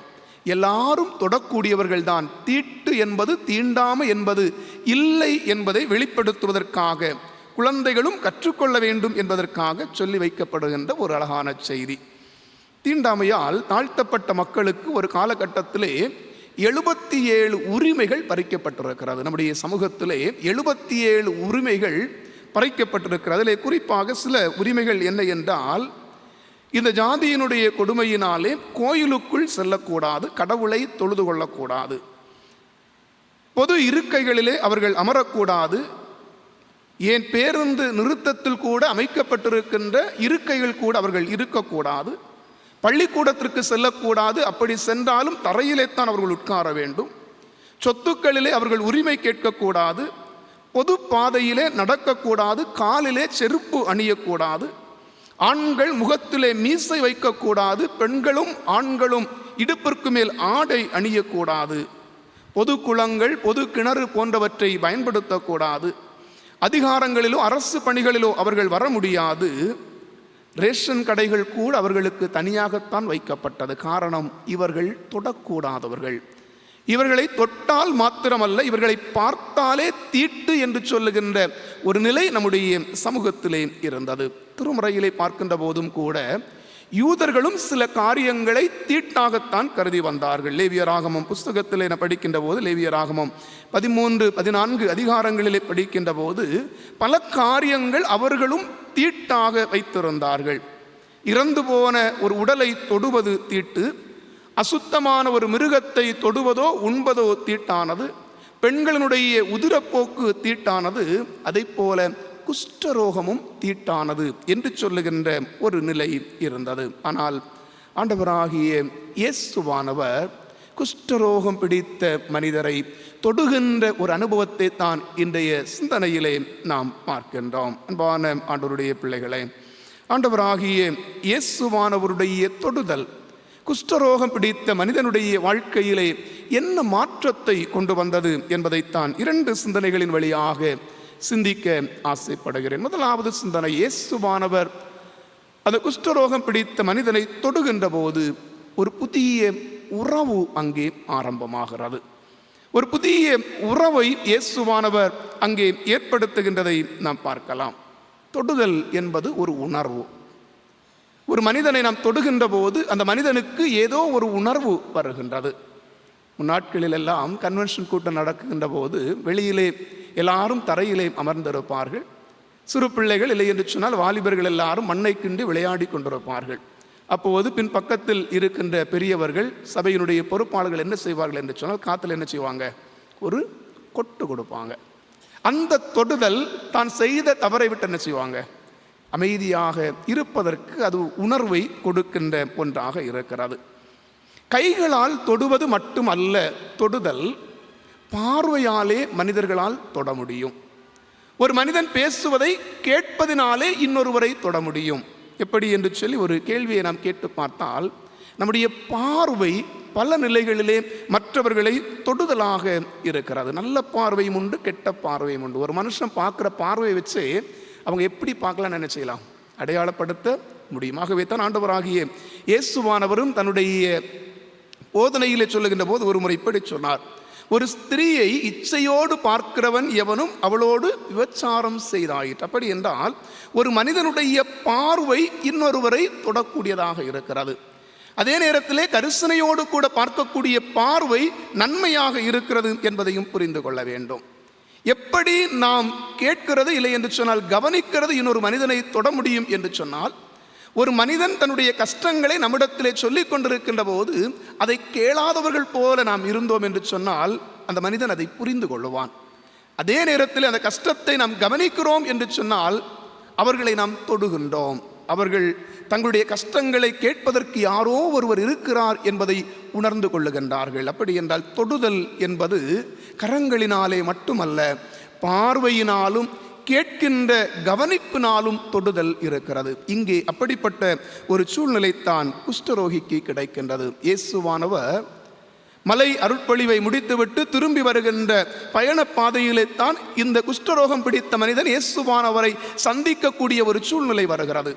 எல்லாரும் தொடக்கூடியவர்கள் தான், தீட்டு என்பது தீண்டாமை என்பது இல்லை என்பதை வெளிப்படுத்துவதற்காக, குழந்தைகளும் கற்றுக்கொள்ள வேண்டும் என்பதற்காக சொல்லி வைக்கப்படுகின்ற ஒரு அழகான செய்தி. தீண்டாமையால் தாழ்த்தப்பட்ட மக்களுக்கு ஒரு காலகட்டத்திலே 77 உரிமைகள் பறிக்கப்பட்டிருக்கிறது. நம்முடைய சமூகத்திலே 77 உரிமைகள் பறிக்கப்பட்டிருக்கிறது. அதிலே குறிப்பாக சில உரிமைகள் என்ன என்றால், இந்த ஜாதியினுடைய கொடுமையினாலே கோயிலுக்குள் செல்லக்கூடாது, கடவுளை தொழுது கொள்ளக்கூடாது, பொது இருக்கைகளிலே அவர்கள் அமரக்கூடாது, ஏன் பேருந்து நிறுத்தத்தில் கூட அமைக்கப்பட்டிருக்கின்ற இருக்கைகள் கூட அவர்கள் இருக்கக்கூடாது, பள்ளிக்கூடத்திற்கு செல்லக்கூடாது, அப்படி சென்றாலும் தரையிலே தான் அவர்கள் உட்கார வேண்டும், சொத்துக்களிலே அவர்கள் உரிமை கேட்கக்கூடாது, பொது பாதையிலே நடக்கக்கூடாது, காலிலே செருப்பு அணியக்கூடாது, ஆண்கள் முகத்திலே மீசை வைக்கக்கூடாது, பெண்களும் ஆண்களும் இடுப்பிற்கு மேல் ஆடை அணியக்கூடாது, பொது குளங்கள் பொது கிணறு போன்றவற்றை பயன்படுத்தக்கூடாது, அதிகாரங்களிலோ அரசு பணிகளிலோ அவர்கள் வர முடியாது, ரேஷன் கடைகள் கூட அவர்களுக்கு தனியாகத்தான் வைக்கப்பட்டது. காரணம், இவர்கள் தொடக்கூடாதவர்கள். இவர்களை தொட்டால் மாத்திரமல்ல, இவர்களை பார்த்தாலே தீட்டு என்று சொல்லுகின்ற ஒரு நிலை நம்முடைய சமூகத்திலே இருந்தது. திருமுறையிலே பார்க்கின்ற போதும் கூட யூதர்களும் சில காரியங்களை தீட்டாகத்தான் கருதி வந்தார்கள். லேவியராகமம் புஸ்தகத்திலே படிக்கின்ற போது, லேவியராகமம் 13, 14 அதிகாரங்களிலே படிக்கின்ற போது பல காரியங்கள் அவர்களும் தீட்டாக வைத்திருந்தார்கள். இறந்து போன ஒரு உடலை தொடுவது தீட்டு, அசுத்தமான ஒரு மிருகத்தை தொடுவதோ உண்பதோ தீட்டானது, பெண்களினுடைய உதிரப்போக்கு தீட்டானது, அதை போல குஷ்டரோகமும் தீட்டானது என்று சொல்லுகின்ற ஒரு நிலை இருந்தது. ஆனால் ஆண்டவராகிய இயேசுவானவர் குஷ்டரோகம் பிடித்த மனிதரை தொடுகின்ற ஒரு அனுபவத்தை தான் இன்றைய சிந்தனையிலே நாம் பார்க்கின்றோம். அன்பான ஆண்டவருடைய பிள்ளைகளே, ஆண்டவராகிய இயேசுவானவருடைய தொடுதல் குஷ்டரோகம் பிடித்த மனிதனுடைய வாழ்க்கையிலே என்ன மாற்றத்தை கொண்டு வந்தது என்பதைத்தான் 2 சிந்தனைகளின் வழியாக சிந்திக்க ஆசைப்படுகிறேன். முதலாவது சிந்தனை, இயேசுவானவர் அந்த குஷ்டரோகம் பிடித்த மனிதனை தொடுகின்ற போது ஒரு புதிய உறவு அங்கே ஆரம்பமாகிறது. ஒரு புதிய உறவை இயேசுவானவர் அங்கே ஏற்படுத்துகின்றதை நாம் பார்க்கலாம். தொடுதல் என்பது ஒரு உணர்வு. ஒரு மனிதனை நாம் தொடுகின்ற போது அந்த மனிதனுக்கு ஏதோ ஒரு உணர்வு வருகின்றது. முன்னாட்களிலெல்லாம் கன்வென்ஷன் கூட்டம் நடக்குகின்ற போது வெளியிலே எல்லாரும் தரையிலே அமர்ந்திருப்பார்கள். சிறு பிள்ளைகள் இல்லை என்று சொன்னால் வாலிபர்கள் எல்லாரும் மண்ணை கிண்டி விளையாடி கொண்டிருப்பார்கள். அப்போது பின் பக்கத்தில் இருக்கின்ற பெரியவர்கள், சபையினுடைய பொறுப்பாளர்கள் என்ன செய்வார்கள் என்று சொன்னால் காத்தில் என்ன செய்வாங்க, ஒரு கொட்டு கொடுப்பாங்க. அந்த தொடுதல் தான் செய்த தவறை விட்டு என்ன செய்வாங்க, அமைதியாக இருப்பதற்கு அது உணர்வை கொடுக்கின்ற ஒன்றாக இருக்கிறது. கைகளால் தொடுவது மட்டுமல்ல, தொடுதல் பார்வையாலே மனிதர்களால் தொட முடியும். ஒரு மனிதன் பேசுவதை கேட்பதினாலே இன்னொருவரை தொட முடியும். எப்படி என்று சொல்லி ஒரு கேள்வியை நாம் கேட்டு பார்த்தால், நம்முடைய பார்வை பல நிலைகளிலே மற்றவர்களை தொடுதலாக இருக்கிறது. நல்ல பார்வையும் உண்டு, கெட்ட பார்வையும் உண்டு. ஒரு மனுஷன் பார்க்குற பார்வையை வச்சு அவங்க எப்படி பார்க்கலாம்னு என்ன செய்யலாம், அடையாளப்படுத்த முடியும். ஆகவே தான் ஆண்டவராகிய இயேசுவானவரும் தன்னுடைய போதனையிலே சொல்லுகின்ற போது ஒரு முறை இப்படி சொன்னார், ஒரு ஸ்திரீயை இச்சையோடு பார்க்கிறவன் எவனும் அவளோடு விபச்சாரம் செய்தாயிற்று. அப்படி என்றால் ஒரு மனிதனுடைய பார்வை இன்னொருவரை தொடக்கூடியதாக இருக்கிறது. அதே நேரத்திலே கரிசனையோடு கூட பார்க்கக்கூடிய பார்வை நன்மையாக இருக்கிறது என்பதையும் புரிந்து கொள்ள வேண்டும். எப்படி நாம் கேட்கிறது இல்லை என்று சொன்னால் கவனிக்கிறது இன்னொரு மனிதனை தொட முடியும் என்று சொன்னால், ஒரு மனிதன் தன்னுடைய கஷ்டங்களை நம்மிடத்திலே சொல்லிக் கொண்டிருக்கின்ற போது அதை கேளாதவர்கள் போல நாம் இருந்தோம் என்று சொன்னால் அந்த மனிதன் அதை புரிந்து கொள்ளுவான். அதே நேரத்தில் அந்த கஷ்டத்தை நாம் கவனிக்கிறோம் என்று சொன்னால் அவர்களை நாம் தொடுகின்றோம். அவர்கள் தங்களுடைய கஷ்டங்களை கேட்பதற்கு யாரோ ஒருவர் இருக்கிறார் என்பதை உணர்ந்து கொள்ளுகின்றார்கள். அப்படி என்றால் தொடுதல் என்பது கரங்களினாலே மட்டுமல்ல, பார்வையினாலும் கேட்கின்ற கவனிப்பினாலும் தொடுதல் இருக்கிறது. இங்கே அப்படிப்பட்ட ஒரு சூழ்நிலைத்தான் குஷ்டரோகிக்கு கிடைக்கின்றது. இயேசுவானவர் மலை அருட்பொழிவை முடித்துவிட்டு திரும்பி வருகின்ற பயண பாதையிலே தான் இந்த குஷ்டரோகம் பிடித்த மனிதன் இயேசுவானவரை சந்திக்கக்கூடிய ஒரு சூழ்நிலை வருகிறது.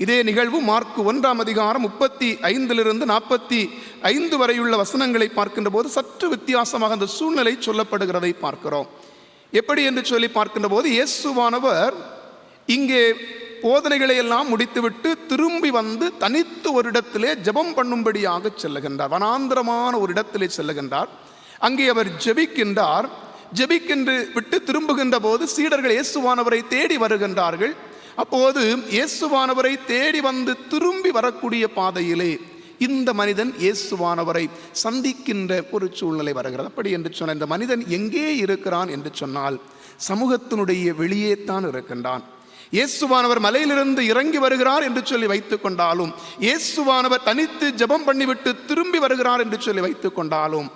இதே நிகழ்வு மார்க்கு 1ஆம் அதிகாரம் 35 45 வரையுள்ள வசனங்களை பார்க்கின்ற போது சற்று வித்தியாசமாக அந்த சூழ்நிலை சொல்லப்படுகிறதை பார்க்கிறோம். எப்படி என்று சொல்லி பார்க்கின்ற போது, இயேசுவானவர் இங்கே போதனைகளை எல்லாம் முடித்துவிட்டு திரும்பி வந்து தனித்து ஒரு இடத்திலே ஜெபம் பண்ணும்படியாக செல்லுகின்றார். வனாந்திரமான ஒரு இடத்திலே செல்லுகின்றார். அங்கே அவர் ஜெபிக்கின்றார். ஜெபிக்கின்று விட்டு திரும்புகின்ற போது சீடர்கள் இயேசுவானவரை தேடி வருகின்றார்கள். அப்போது இயேசுவானவரை தேடி வந்து திரும்பி வரக்கூடிய பாதையிலே இந்த மனிதன் இயேசுவானவரை சந்திக்கின்ற ஒரு சூழ்நிலை வருகிறது. அப்படி என்று சொன்ன இந்த மனிதன் எங்கே இருக்கிறான் என்று சொன்னால் சமூகத்தினுடைய வெளியே தான் இருக்கின்றான். இயேசுவானவர் மலையிலிருந்து இறங்கி வருகிறார் என்று சொல்லி வைத்துக் கொண்டாலும், இயேசுவானவர் தனித்து ஜெபம் பண்ணிவிட்டு திரும்பி வருகிறார் என்று சொல்லி வைத்துக் கொண்டாலும்,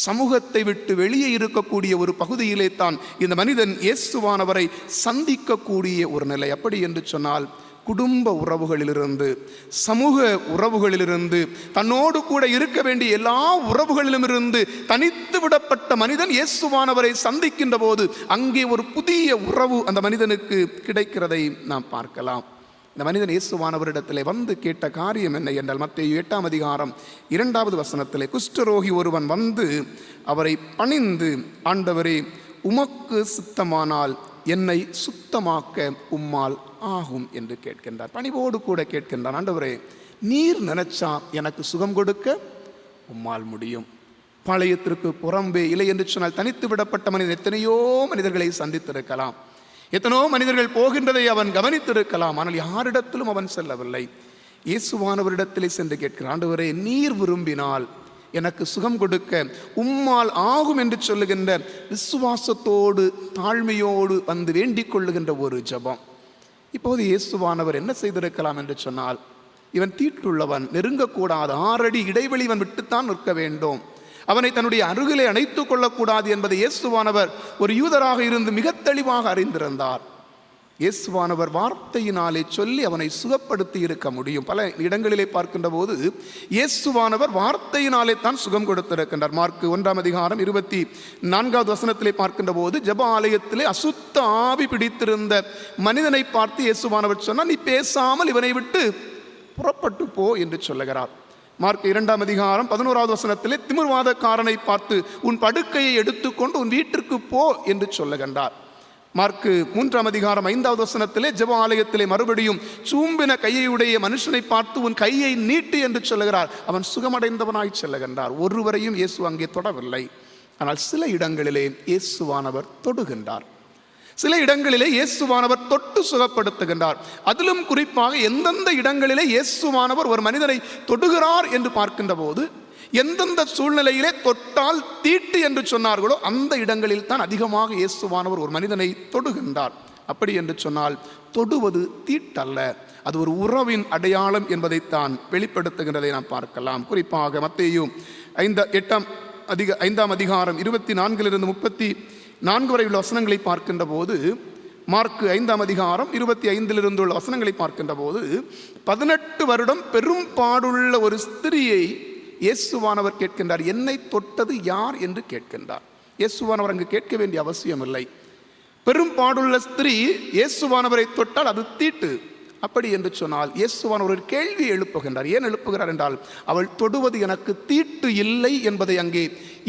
சமூகத்தை விட்டு வெளியே இருக்கக்கூடிய ஒரு பகுதியிலே தான் இந்த மனிதன் இயேசுவானவரை சந்திக்கக்கூடிய ஒரு நிலை. அப்படி என்று சொன்னால் குடும்ப உறவுகளிலிருந்து, சமூக உறவுகளிலிருந்து, தன்னோடு கூட இருக்க வேண்டிய எல்லா உறவுகளிலுமிருந்து தனித்து விடப்பட்ட மனிதன் இயேசுவானவரை சந்திக்கின்ற போது அங்கே ஒரு புதிய உறவு அந்த மனிதனுக்கு கிடைக்கிறதை நாம் பார்க்கலாம். இந்த மனிதன் இயேசுவானவரிடத்திலே வந்து கேட்ட காரியம் என்ன என்றால், மத்தேயு 8ஆம் அதிகாரம் 2வது வசனத்திலே, குஷ்டரோகி ஒருவன் வந்து அவரை பணிந்து, ஆண்டவரே, உமக்கு சித்தமானால் என்னை சுத்தமாக்க உம்மால் ஆகும் என்று கேட்கின்றார். பணிவோடு கூட கேட்கின்றார், ஆண்டவரே, நீர் நினைச்சா எனக்கு சுகம் கொடுக்க உம்மால் முடியும். பாளையத்திற்கு புறம்பே இல்லை என்று சொன்னால் தனித்து விடப்பட்ட மனிதன் எத்தனையோ மனிதர்களை சந்தித்திருக்கலாம், எத்தனையோ மனிதர்கள் போகின்றதை அவன் கவனித்திருக்கலாம். ஆனால் யாரிடத்திலும் அவன் செல்லவில்லை. இயேசுவானவரிடத்திலே சென்று கேட்கிறான், ஆண்டவரே, நீர் விரும்பினால் எனக்கு சுகம் கொடுக்க உம்மால் ஆகும் என்று சொல்லுகின்ற விசுவாசத்தோடு தாழ்மையோடு வந்து வேண்டிக் கொள்ளுகின்ற ஒரு ஜெபம். இப்போது இயேசுவானவர் என்ன செய்திருக்கலாம் என்று சொன்னால், இவன் தீட்டுள்ளவன், நெருங்கக்கூடாது, 6 அடி இடைவெளி இவன் விட்டுத்தான் நிற்க வேண்டும், அவனை தன்னுடைய அருகிலே அணைத்துக் கொள்ளக்கூடாது என்பதை இயேசுவானவர் ஒரு யூதராக இருந்து மிக தெளிவாக அறிந்திருந்தார். இயேசுவானவர் வார்த்தையினாலே சொல்லி அவனை சுகப்படுத்தி இருக்க முடியும். பல இடங்களிலே பார்க்கின்ற போது இயேசுவானவர் வார்த்தையினாலே தான் சுகம் கொடுத்திருக்கின்றார். மார்க்கு 1 அதிகாரம் 24வது வசனத்திலே பார்க்கின்ற போது ஜெப ஆலயத்திலே அசுத்த ஆவி பிடித்திருந்த மனிதனை பார்த்து இயேசுவானவர் சொன்னார், நீ பேசாமல் இவனை விட்டு புறப்பட்டு போ என்று சொல்லுகிறார். மார்க் 2 அதிகாரம் 11வது வசனத்திலே திமிர்வாதக்காரனை பார்த்து உன் படுக்கையை எடுத்துக்கொண்டு உன் வீட்டிற்கு போ என்று சொல்லுகின்றார். மார்க்கு 3 அதிகாரம் 5வது வசனத்திலே ஜெப ஆலயத்திலே மறுபடியும் சூம்பின கையுடைய மனுஷனை பார்த்து உன் கையை நீட்டு என்று சொல்லுகிறார். அவன் சுகமடைந்தவனாய் செல்லுகின்றார். ஒருவரையும் இயேசு அங்கே தொடவில்லை. ஆனால் சில இடங்களிலே இயேசுவானவர் தொடுகின்றார், சில இடங்களிலே இயேசுவானவர் தொட்டு சுகப்படுத்துகின்றார். அதிலும் குறிப்பாக எந்தெந்த இடங்களிலே இயேசுவானவர் ஒரு மனிதனை தொடுகிறார் என்று பார்க்கின்ற போது, எந்தெந்த சூழ்நிலையிலே தொட்டால் தீட்டு என்று சொன்னார்களோ அந்த இடங்களில் தான் அதிகமாக இயேசுவானவர் ஒரு மனிதனை தொடுகின்றார். அப்படி என்று சொன்னால் தொடுவது தீட்டல்ல, அது ஒரு உறவின் அடையாளம் என்பதைத்தான் வெளிப்படுத்துகின்றதை நாம் பார்க்கலாம். குறிப்பாக மத்தேயு 5 அதிகாரம் 24 34 வரை உள்ள வசனங்களை பார்க்கின்ற போது, மார்க்கு 5 அதிகாரம் 25 உள்ள வசனங்களை பார்க்கின்ற போது 18 வருடம் பெரும்பாடுள்ள ஒரு ஸ்திரியை இயேசுவானவர் கேட்கின்றார், என்னை தொட்டது யார் என்று கேட்கின்றார். இயேசுவானவர் அங்கு கேட்க வேண்டிய அவசியம் இல்லை. பெரும்பாடுள்ள ஸ்திரீ இயேசுவானவரை தொட்டால் அது தீட்டு. அப்படி என்று சொன்னால் இயேசுவானவர் ஒரு கேள்வி எழுப்புகின்றார். ஏன் எழுப்புகிறார் என்றால், அவள் தொடுவது எனக்கு தீட்டு இல்லை என்பதை அங்கே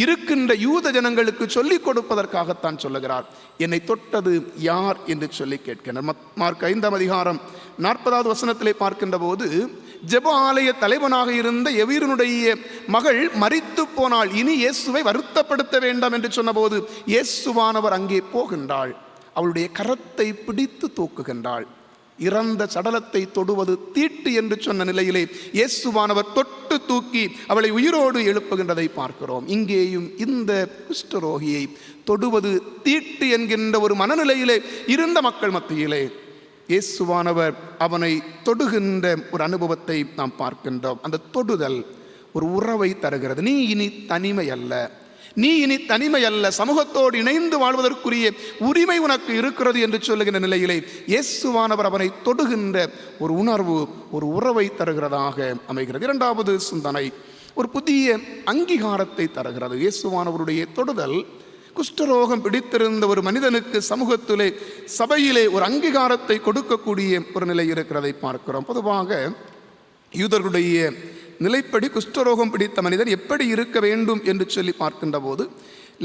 இருக்கின்ற யூத ஜனங்களுக்கு சொல்லிக் கொடுப்பதற்காகத்தான் சொல்லுகிறார். என்னை தொட்டது யார் என்று சொல்லி கேட்கின்றார். மார்க் 5 அதிகாரம் 40வது வசனத்திலே பார்க்கின்ற போது, ஜெப ஆலய தலைவனாக இருந்த எவீரனுடைய மகள் மரித்து போனாள், இனி இயேசுவை வருத்தப்படுத்த வேண்டாம் என்று சொன்னபோது இயேசுவானவர் அங்கே போகின்றாள், அவளுடைய கரத்தை பிடித்து தூக்குகின்றாள். இறந்த சடலத்தை தொடுவது தீட்டு என்று சொன்ன நிலையிலே இயேசுவானவர் தொட்டு தூக்கி அவளை உயிரோடு எழுப்புகின்றதை பார்க்கிறோம். இங்கேயும் இந்த குஷ்டரோகியை தொடுவது தீட்டு என்கின்ற ஒரு மனநிலையிலே இருந்த மக்கள் மத்தியிலே இயேசுவானவர் அவனை தொடுகின்ற ஒரு அனுபவத்தை நாம் பார்க்கின்றோம். அந்த தொடுதல் ஒரு உறவை தருகிறது. நீ இனி தனிமை அல்ல, நீ இனி தனிமை அல்ல, சமூகத்தோடு இணைந்து வாழ்வதற்குரிய உரிமை உனக்கு இருக்கிறது என்று சொல்லுகின்ற நிலையிலே இயேசுவானவர் அவனை தொடுகின்ற ஒரு உணர்வு ஒரு உறவை தருகிறதாக அமைகிறது. 2வது சிந்தனை ஒரு புதிய அங்கீகாரத்தை தருகிறது. இயேசுவானவருடைய தொடுதல் குஷ்டரோகம் பிடித்திருந்த ஒரு மனிதனுக்கு சமூகத்திலே சபையிலே ஒரு அங்கீகாரத்தை கொடுக்கக்கூடிய ஒரு நிலை இருக்கிறதை பார்க்கிறோம். பொதுவாக யூதர்களுடைய நிலைப்படி குஷ்டரோகம் பிடித்த மனிதன் எப்படி இருக்க வேண்டும் என்று சொல்லி பார்க்கின்ற போது,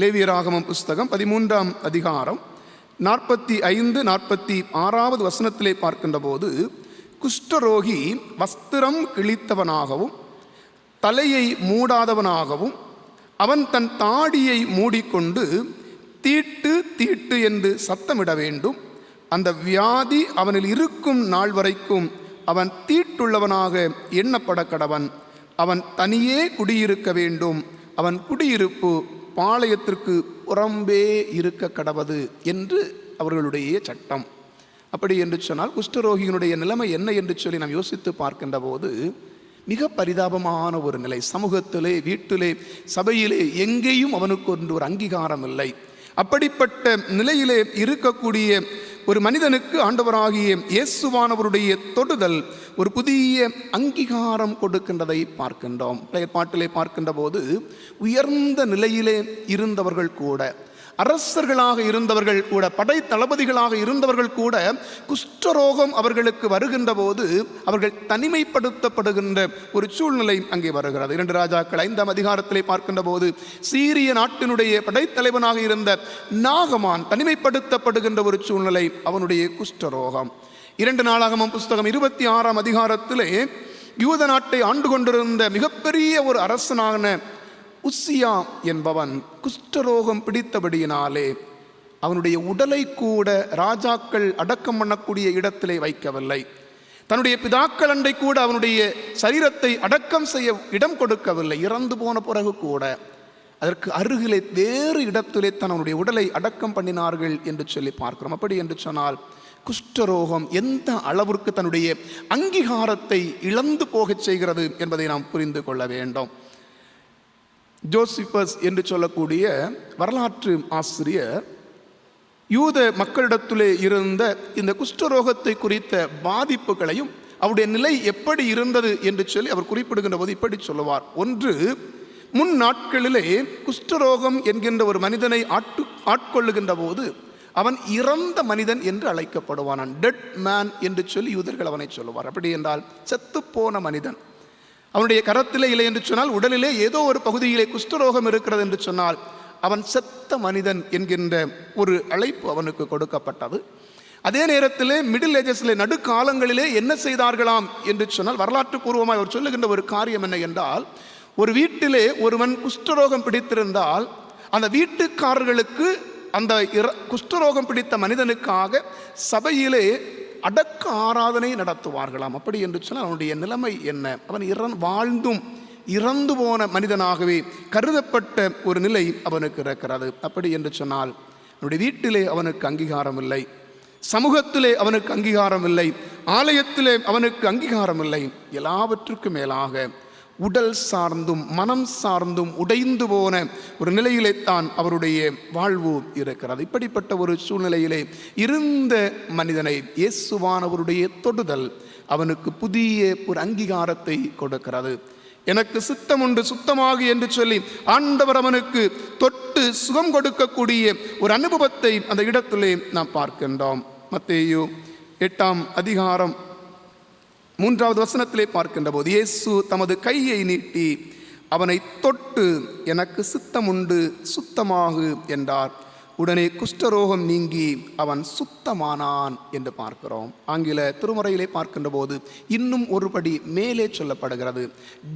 லேவியராகமம் புஸ்தகம் 13 அதிகாரம் 45-46வது வசனத்திலே பார்க்கின்ற போது, குஷ்டரோகி வஸ்திரம் கிழித்தவனாகவும் தலையை மூடாதவனாகவும் அவன் தன் தாடியை மூடிக்கொண்டு தீட்டு தீட்டு என்று சத்தமிட வேண்டும். அந்த வியாதி அவனில் இருக்கும் நாள் வரைக்கும் அவன் தீட்டுள்ளவனாக எண்ணப்பட கடவன். அவன் தனியே குடியிருக்க வேண்டும். அவன் குடியிருப்பு பாளையத்திற்கு புறம்பே இருக்க கடவது என்று அவர்களுடைய சட்டம். அப்படி என்று சொன்னால் குஷ்டரோகியினுடைய நிலைமை என்ன என்று சொல்லி நாம் யோசித்து பார்க்கின்ற போது மிக பரிதாபமான ஒரு நிலை. சமூகத்திலே, வீட்டிலே, சபையிலே எங்கேயும் அவனுக்கு ஒரு அங்கீகாரம் இல்லை. அப்படிப்பட்ட நிலையிலே இருக்கக்கூடிய ஒரு மனிதனுக்கு ஆண்டவராகிய இயேசுவானவருடைய தொடுதல் ஒரு புதிய அங்கீகாரம் கொடுக்கின்றதை பார்க்கின்றோம். பழைய பாட்டிலே பார்க்கின்ற போது உயர்ந்த நிலையிலே இருந்தவர்கள் கூட, அரசர்களாக இருந்தவர்கள் கூட, படை தளபதிகளாக இருந்தவர்கள் கூட குஷ்டரோகம் அவர்களுக்கு வருகின்ற போது அவர்கள் தனிமைப்படுத்தப்படுகின்ற ஒரு சூழ்நிலை அங்கே வருகிறது. 2 ராஜாக்கள் 5 அதிகாரத்திலே பார்க்கின்ற போது சீரிய நாட்டினுடைய படைத்தலைவனாக இருந்த நாகமான் தனிமைப்படுத்தப்படுகின்ற ஒரு சூழ்நிலை, அவனுடைய குஷ்டரோகம். 2 நாளாகமம் புஸ்தகம் 26 அதிகாரத்திலே யூத நாட்டை ஆண்டு கொண்டிருந்த மிகப்பெரிய ஒரு அரசனான உசியா என்பவன் குஷ்டரோகம் பிடித்தபடியினாலே அவனுடைய உடலை கூட ராஜாக்கள் அடக்கம் பண்ணக்கூடிய இடத்திலே வைக்கவில்லை. தன்னுடைய பிதாக்கள் அண்டை கூட அவனுடைய சரீரத்தை அடக்கம் செய்ய இடம் கொடுக்கவில்லை. இறந்து போன பிறகு கூட அதற்கு அருகிலே வேறு இடத்திலே தன்னுடைய உடலை அடக்கம் பண்ணினார்கள் என்று சொல்லி பார்க்கிறோம். அப்படி என்று சொன்னால் குஷ்டரோகம் எந்த அளவிற்கு தன்னுடைய அங்கீகாரத்தை இழந்து போகச் செய்கிறது என்பதை நாம் புரிந்து கொள்ள வேண்டும். ஜோசிபஸ் என்று சொல்லக்கூடிய வரலாற்று ஆசிரியர் யூத மக்களிடத்திலே இருந்த இந்த குஷ்டரோகத்தை குறித்த பாதிப்புகளையும் அவருடைய நிலை எப்படி இருந்தது என்று சொல்லி அவர் குறிப்பிடுகின்ற போது இப்படி சொல்லுவார். ஒன்று, முன் நாட்களிலே குஷ்டரோகம் என்கின்ற ஒரு மனிதனை ஆட்கொள்ளுகின்ற போது அவன் இறந்த மனிதன் என்று அழைக்கப்படுவான். டெட் மேன் என்று சொல்லி யூதர்கள் அவனை சொல்லுவார். அப்படி என்றால் செத்துப்போன மனிதன். அவனுடைய கரத்திலே இல்லை என்று சொன்னால், உடலிலே ஏதோ ஒரு பகுதியிலே குஷ்டரோகம் இருக்கிறது என்று சொன்னால் அவன் செத்த மனிதன் என்கின்ற ஒரு அழைப்பு அவனுக்கு கொடுக்கப்பட்டது. அதே நேரத்திலே மிடில் ஏஜஸிலே நடுக்காலங்களிலே என்ன செய்தார்களாம் என்று சொன்னால், வரலாற்று பூர்வமாக அவர் சொல்லுகின்ற ஒரு காரியம் என்ன என்றால், ஒரு வீட்டிலே ஒருவன் குஷ்டரோகம் பிடித்திருந்தால் அந்த வீட்டுக்காரர்களுக்கு அந்த குஷ்டரோகம் பிடித்த மனிதனுக்காக சபையிலே அடக்க ஆராதனை நடத்துவார்களாம். அப்படி என்று சொன்னால் அவனுடைய நிலைமை என்ன? அவன் வாழ்ந்தும் இறந்து போன மனிதனாகவே கருதப்பட்ட ஒரு நிலை அவனுக்கு இருக்கிறது. அப்படி என்று சொன்னால் அவனுடைய வீட்டிலே அவனுக்கு அங்கீகாரம் இல்லை, சமூகத்திலே அவனுக்கு அங்கீகாரம் இல்லை, ஆலயத்திலே அவனுக்கு அங்கீகாரம் இல்லை. எல்லாவற்றுக்கும் மேலாக உடல் சார்ந்தும் மனம் சார்ந்தும் உடைந்து போன ஒரு நிலையிலே தான் அவருடைய வாழ்வு இருக்கிறது. இப்படிப்பட்ட ஒரு சூழ்நிலையிலே இருந்த மனிதனை இயேசுவானவருடைய தொடுதல் அவனுக்கு புதிய ஒரு அங்கீகாரத்தை கொடுக்கிறது. எனக்கு சித்தம் உண்டு சுத்தமாக என்று சொல்லி ஆண்டவர் அவனுக்கு தொட்டு சுகம் கொடுக்கக்கூடிய ஒரு அனுபவத்தை அந்த இடத்திலே நாம் பார்க்கின்றோம். மத்தேயு 8ஆம் அதிகாரம் 3வது வசனத்திலே பார்க்கின்ற போது இயேசு தமது கையை நீட்டி அவனை தொட்டு எனக்கு சித்தம் உண்டு சுத்தமாகு என்றார். உடனே குஷ்டரோகம் நீங்கி அவன் சுத்தமானான் என்று பார்க்கிறோம். ஆங்கில திருமுறையிலே பார்க்கின்ற போது இன்னும் ஒருபடி மேலே சொல்லப்படுகிறது.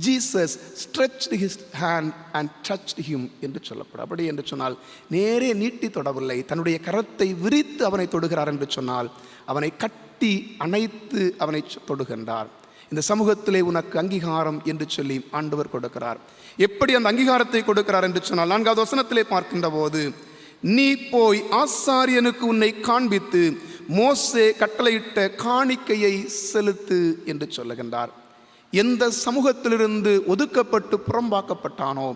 Jesus stretched his hand and touched him என்று சொல்லப்படும். அப்படி என்று சொன்னால் நேரே நீட்டி தொடவில்லை, தன்னுடைய கரத்தை விரித்து அவனை தொடுகிறார் என்று சொன்னால் அவனை கட்டி அணைத்து அவனை தொடுகின்றார். இந்த சமூகத்திலே உனக்கு அங்கீகாரம் என்று சொல்லி ஆண்டவர் கொடுக்கிறார். எப்படி அந்த அங்கீகாரத்தை கொடுக்கிறார் என்று சொன்னால் 4வது வசனத்திலே பார்க்கின்ற போது, நீ போய் ஆசாரியனுக்கு உன்னை காண்பித்து மோசே கட்டளையிட்ட காணிக்கையை செலுத்து என்று சொல்லுகின்றார். எந்த சமூகத்திலிருந்து ஒதுக்கப்பட்டு புறம்பாக்கப்பட்டானோ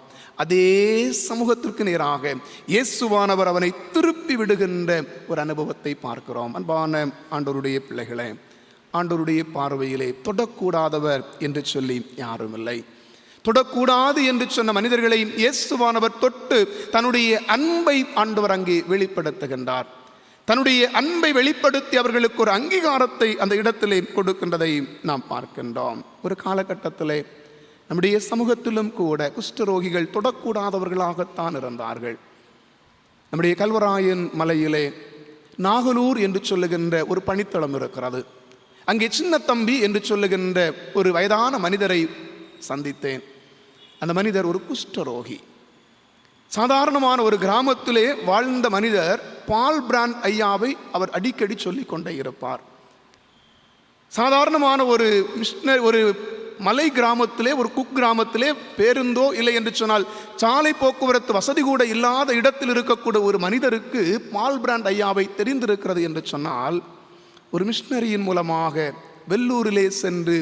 அதே சமூகத்திற்கு நேராக இயேசுவானவர் அவனை திருப்பி விடுகின்ற ஒரு அனுபவத்தை பார்க்கிறோம். அன்பான ஆண்டவருடைய பிள்ளைகளே, ஆண்டவருடைய பார்வையிலே தொடக்கூடாதவர் என்று சொல்லி யாரும் இல்லை. தொடக்கூடாது என்று சொன்ன மனிதர்களை இயேசுவானவர் தொட்டு தன்னுடைய அன்பை ஆண்டவர் அங்கே வெளிப்படுத்துகின்றார். தன்னுடைய அன்பை வெளிப்படுத்தி அவர்களுக்கு ஒரு அங்கீகாரத்தை அந்த இடத்திலே கொடுக்கின்றதை நாம் பார்க்கின்றோம். ஒரு காலகட்டத்திலே நம்முடைய சமூகத்திலும் கூட குஷ்டரோகிகள் தொடக்கூடாதவர்களாகத்தான் இருந்தார்கள். நம்முடைய கல்வராயன் மலையிலே நாகலூர் என்று சொல்லுகின்ற ஒரு பணித்தளம் இருக்கிறது. அங்கே சின்ன தம்பி என்று சொல்லுகின்ற ஒரு வயதான மனிதரை சந்தித்தேன். அந்த மனிதர் ஒரு குஷ்டரோகி. சாதாரணமான ஒரு கிராமத்திலே வாழ்ந்த மனிதர். பால் பிராண்ட் ஐயாவை அவர் அடிக்கடி சொல்லிக் கொண்டே இருப்பார். சாதாரணமான ஒரு ஒரு மலை கிராமத்திலே, ஒரு குக் கிராமத்திலே பேருந்தோ இல்லை என்று சொன்னால் சாலை போக்குவரத்து வசதி கூட இல்லாத இடத்தில் இருக்கக்கூடிய ஒரு மனிதருக்கு பால் பிராண்ட் ஐயாவை தெரிந்திருக்கிறது என்று சொன்னால், ஒரு மிஷினரியின் மூலமாக வெள்ளூரிலே சென்று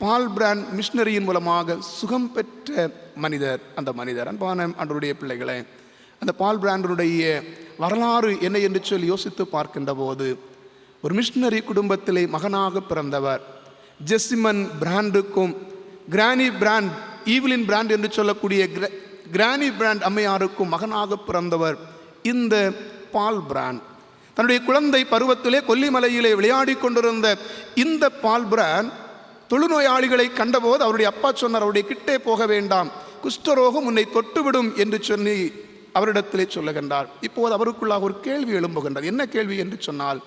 பால் பிராண்ட் மிஷினரியின் மூலமாக சுகம் பெற்ற மனிதர் அந்த மனிதர். அன்பான ஆண்டவருடைய பிள்ளைகளே, அந்த பால் பிராண்டனுடைய வரலாறு என்ன என்று சொல்லி யோசித்து பார்க்கின்ற போது, ஒரு மிஷினரி குடும்பத்திலே மகனாக பிறந்தவர். ஜெசிமன் பிராண்டுக்கும் கிரானி பிராண்ட், ஈவிலின் பிராண்ட் என்று சொல்லக்கூடிய கிரானி பிராண்ட் அம்மையாருக்கும் மகனாக பிறந்தவர் இந்த பால் பிராண்ட். தன்னுடைய குழந்தை பருவத்திலே கொல்லிமலையிலே விளையாடி கொண்டிருந்த இந்த பால் பிராண்ட் தொழுநோயாளிகளை கண்டபோது அவருடைய அப்பா சொன்னார், அவருடைய கிட்டே போக வேண்டாம், குஷ்டரோகம் உன்னை தொட்டுவிடும் என்று சொல்லி அவரிடத்திலே சொல்லுகின்றார். இப்போது அவருக்குள்ளாக ஒரு கேள்வி எழும்புகின்றது. என்ன கேள்வி என்று சொன்னால்,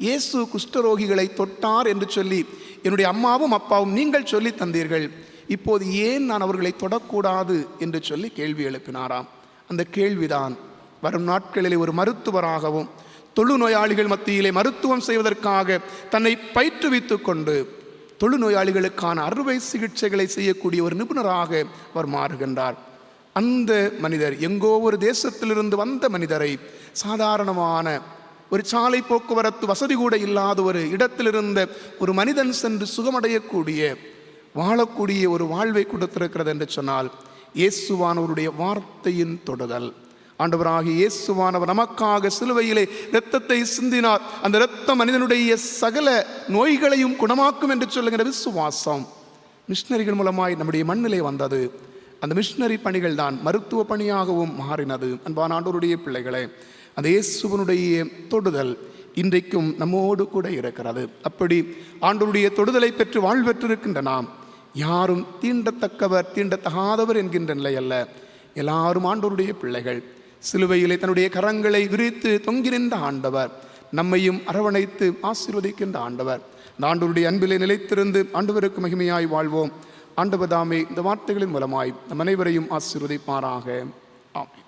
இயேசு குஷ்டரோகிகளை தொட்டார் என்று சொல்லி என்னுடைய அம்மாவும் அப்பாவும் நீங்கள் சொல்லி தந்தீர்கள், இப்போது ஏன் நான் அவர்களை தொடக்கூடாது என்று சொல்லி கேள்வி எழுப்பினாராம். அந்த கேள்விதான் வரும் நாட்களிலே ஒரு மருத்துவராகவும் தொழுநோயாளிகள் மத்தியிலே மருத்துவம் செய்வதற்காக தன்னை பயிற்றுவித்து கொண்டு தொழுநோயாளிகளுக்கான அறுவை சிகிச்சைகளை செய்யக்கூடிய ஒரு நிபுணராக அவர் மாறுகின்றார். அந்த மனிதர் எங்கோ ஒரு தேசத்திலிருந்து வந்த மனிதரை சாதாரணமான ஒரு சாலை போக்குவரத்து வசதி கூட இல்லாத ஒரு இடத்திலிருந்த ஒரு மனிதன் சென்று சுகமடையக்கூடிய வாழக்கூடிய ஒரு வாழ்வை கொடுத்திருக்கிறது என்று சொன்னால் இயேசுவானவருடைய வார்த்தையின் தொடுதல். ஆண்டவராகிய இயேசுவானவர் நமக்காக சிலுவையிலே இரத்தத்தை சிந்தினார். அந்த இரத்தம் மனிதனுடைய சகல நோய்களையும் குணமாக்கும் என்று சொல்லுகிற விசுவாசம் மிஷினரிகள் மூலமாய் நம்முடைய மண்ணிலே வந்தது. அந்த மிஷினரி பணிகள் தான் மருத்துவ பணியாகவும் மாறினது. அன்பான ஆண்டவருடைய பிள்ளைகளே, அந்த இயேசுவனுடைய தொடுதல் இன்றைக்கும் நம்மோடு கூட இருக்கிறது. அப்படி ஆண்டவருடைய தொடுதலை பெற்று வாழ்வெற்றிருக்கின்ற நாம் யாரும் தீண்டத்தக்கவர் தீண்டத்தகாதவர் என்கின்ற நிலை அல்ல. எல்லாரும் ஆண்டவருடைய பிள்ளைகள். சிலுவையிலே தன்னுடைய கரங்களை விரித்து தொங்கி நின்ற ஆண்டவர் நம்மையும் அரவணைத்து ஆசீர்வதிக்கின்ற ஆண்டவர். இந்த ஆண்டவருடைய அன்பிலே நிலைத்திருந்து ஆண்டவருக்கு மகிமையாய் வாழ்வோம். ஆண்டவர் தாமே இந்த வார்த்தைகளின் மூலமாய் நம் அனைவரையும் ஆசீர்வதிப்பாராக. ஆமென்.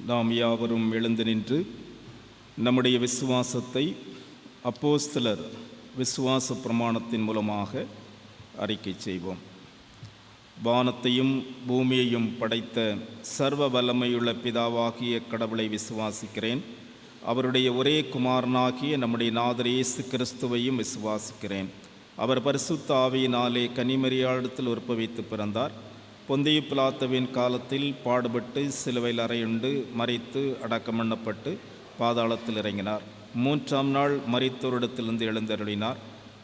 நாம் யாவரும் எழுந்து நின்று நம்முடைய விசுவாசத்தை அப்போஸ்தலர் விசுவாச பிரமாணத்தின் மூலமாக அறிக்கை செய்வோம். வானத்தையும் பூமியையும் படைத்த சர்வ வல்லமையுள்ள பிதாவாகிய கடவுளை விசுவாசிக்கிறேன். அவருடைய ஒரே குமாரனாகிய நம்முடைய நாதர் இயேசு கிறிஸ்துவையும் விசுவாசிக்கிறேன். அவர் பரிசுத்த ஆவியினாலே கன்னிமரியாளிடத்தில் உற்பவித்து பிறந்தார். பொந்திய பிலாத்துவின் காலத்தில் பாடுபட்டு சிலுவையில் அறையுண்டு மரித்து அடக்கம் பண்ணப்பட்டு பாதாளத்தில் இறங்கினார். 3ஆம் நாள் மரித்தோரிடத்திலிருந்து எழுந்தருளினார்.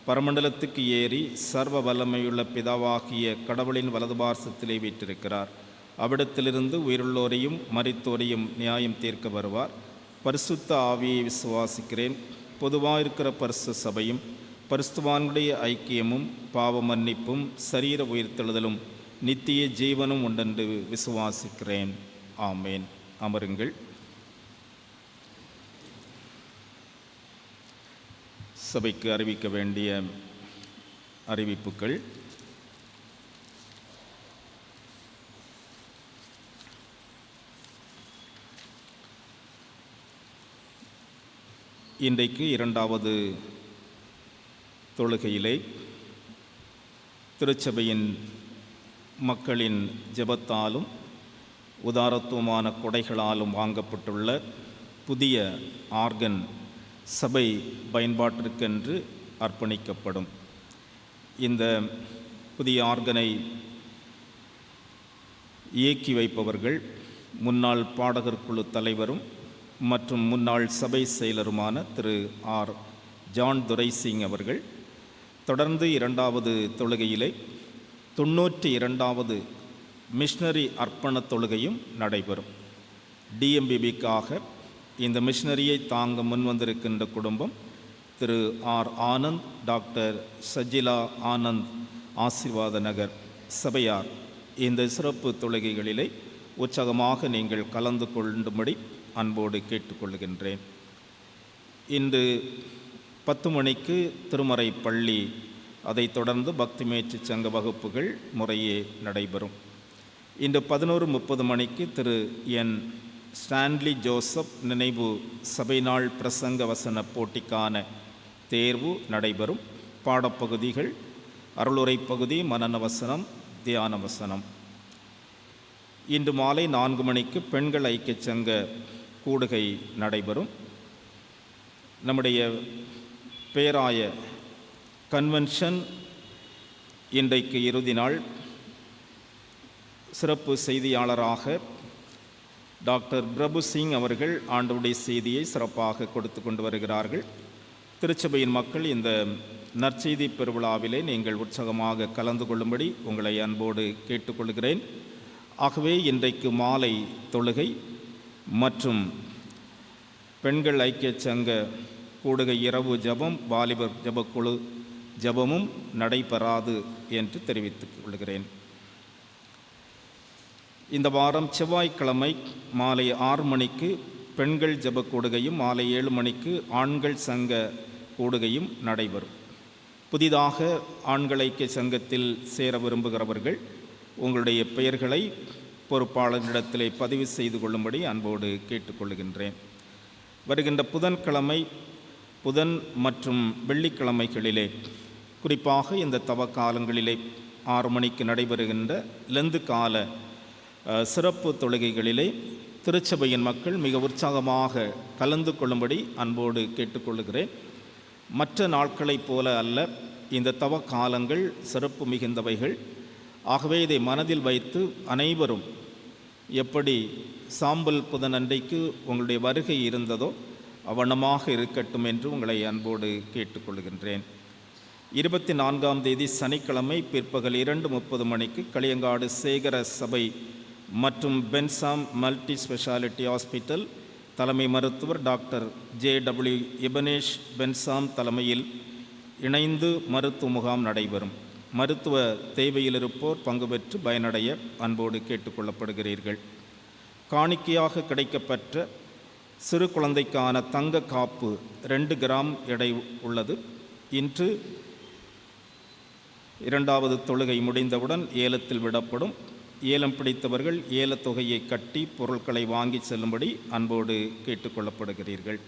பரமண்டலத்துக்கு ஏறி சர்வ வல்லமையுள்ள பிதாவாகிய கடவுளின் வலது பார்சத்திலே வீற்றிருக்கிறார். அவ்விடத்திலிருந்து உயிருள்ளோரையும் மரித்தோரையும் நியாயம் தீர்க்க வருவார். பரிசுத்த ஆவியை விசுவாசிக்கிறேன். பொதுவாக இருக்கிற பரிசு சபையும் பரிசுத்தவான்களுடைய ஐக்கியமும் பாவ மன்னிப்பும் சரீர உயிர்த்தெழுதலும் நித்திய ஜீவனும் உண்டென்று விசுவாசிக்கிறேன். ஆமேன். அமருங்கள். சபைக்கு அறிவிக்க வேண்டிய அறிவிப்புகள். இன்றைக்கு 2வது தொழுகையிலே திருச்சபையின் மக்களின் ஜெபத்தாலும் உதாரத்துவமான கொடைகளாலும் வாங்கப்பட்டுள்ள புதிய ஆர்கன் சபை பயன்பாட்டிற்கென்று அர்ப்பணிக்கப்படும். இந்த புதிய ஆர்கனை இயக்கி வைப்பவர்கள் முன்னாள் பாடகர் குழு தலைவரும் மற்றும் முன்னாள் சபை செயலருமான திரு ஆர். ஜான் துரைசிங் அவர்கள். தொடர்ந்து 2வது தொழுகையிலே 92வது மிஷனரி அர்ப்பண தொழுகையும் நடைபெறும். டிஎம்பிபிக்காக இந்த மிஷனரியை தாங்க முன்வந்திருக்கின்ற குடும்பம் திரு ஆர். ஆனந்த், டாக்டர் சஜிலா ஆனந்த், ஆசீர்வாத நகர் சபையார் இந்த சிறப்பு தொழுகைகளிலே உற்சாகமாக நீங்கள் கலந்து கொள்ளும்படி அன்போடு கேட்டுக்கொள்கின்றேன். இன்று 10 மணிக்கு திருமறை பள்ளி, அதைத் தொடர்ந்து பக்தி முயற்சி சங்க வகுப்புகள் முறையே நடைபெறும். இன்று 11:30 மணிக்கு திரு என். ஸ்டான்லி ஜோசப் நினைவு சபை நாள் பிரசங்க வசன போட்டிக்கான தேர்வு நடைபெறும். பாடப்பகுதிகள் அருளுரை பகுதி, மனன வசனம், தியான வசனம். இன்று மாலை 4 மணிக்கு பெண்கள் ஐக்கிய சங்க கூடுகை நடைபெறும். நம்முடைய பேராய கன்வென்ஷன் இன்றைக்கு இறுதி நாள். சிறப்பு செய்தியாளராக டாக்டர் பிரபு சிங் அவர்கள் ஆண்டவருடைய செய்தியை சிறப்பாக கொடுத்து கொண்டு வருகிறார்கள். திருச்சபையின் மக்கள் இந்த நற்செய்தி பெருவிழாவிலே நீங்கள் உற்சாகமாக கலந்து கொள்ளும்படி உங்களை அன்போடு கேட்டுக்கொள்கிறேன். ஆகவே இன்றைக்கு மாலை தொழுகை மற்றும் பெண்கள் ஐக்கிய சங்க கூடுகை இரவு ஜபம், வாலிபர் ஜபக்குழு ஜபமும் நடைபெறாது என்று தெரிவித்துக் கொள்கிறேன். இந்த வாரம் செவ்வாய்க்கிழமை மாலை 6 மணிக்கு பெண்கள் ஜப கூடுகையும் மாலை 7 மணிக்கு ஆண்கள் சங்க கூடுகையும் நடைபெறும். புதிதாக ஆண்கள் ஐக்கிய சங்கத்தில் சேர விரும்புகிறவர்கள் உங்களுடைய பெயர்களை பொறுப்பாளரிடத்திலே பதிவு செய்து கொள்ளும்படி அன்போடு கேட்டுக்கொள்கின்றேன். வருகின்ற புதன்கிழமை புதன் மற்றும் வெள்ளிக்கிழமைகளிலே, குறிப்பாக இந்த தவ காலங்களிலே 6 மணிக்கு நடைபெறுகின்ற லெந்து கால சிறப்பு தொழுகைகளிலே திருச்சபையின் மக்கள் மிக உற்சாகமாக கலந்து கொள்ளும்படி அன்போடு கேட்டுக்கொள்கிறேன். மற்ற நாட்களைப் போல அல்ல, இந்த தவ காலங்கள் சிறப்பு மிகுந்தவைகள். ஆகவே இதை மனதில் வைத்து அனைவரும் எப்படி சாம்பல் புதன் அன்றைக்கு உங்களுடைய வருகை இருந்ததோ அவ்வண்ணமாக இருக்கட்டும் என்று உங்களை அன்போடு கேட்டுக்கொள்கின்றேன். 24ஆம் தேதி சனிக்கிழமை பிற்பகல் 2:30 மணிக்கு களியங்காடு சேகர சபை மற்றும் பென்சாம் மல்டி ஸ்பெஷாலிட்டி ஹாஸ்பிட்டல் தலைமை மருத்துவர் டாக்டர் JW எபனேஷ் பென்சாம் தலைமையில் இணைந்து மருத்துவ முகாம் நடைபெறும். மருத்துவ தேவையில் இருப்போர் பங்கு பெற்று பயனடைய அன்போடு கேட்டுக்கொள்ளப்படுகிறீர்கள். காணிக்கையாக கிடைக்கப்பெற்ற சிறு குழந்தைக்கான தங்க காப்பு 2 கிராம் எடை உள்ளது. இன்று 2வது தொழுகை முடிந்தவுடன் ஏலத்தில் விடப்படும். ஏலம் பிடித்தவர்கள் ஏலத்தொகையை கட்டி பொருட்களை வாங்கி செல்லும்படி அன்போடு கேட்டுக்கொள்ளப்படுகிறீர்கள்.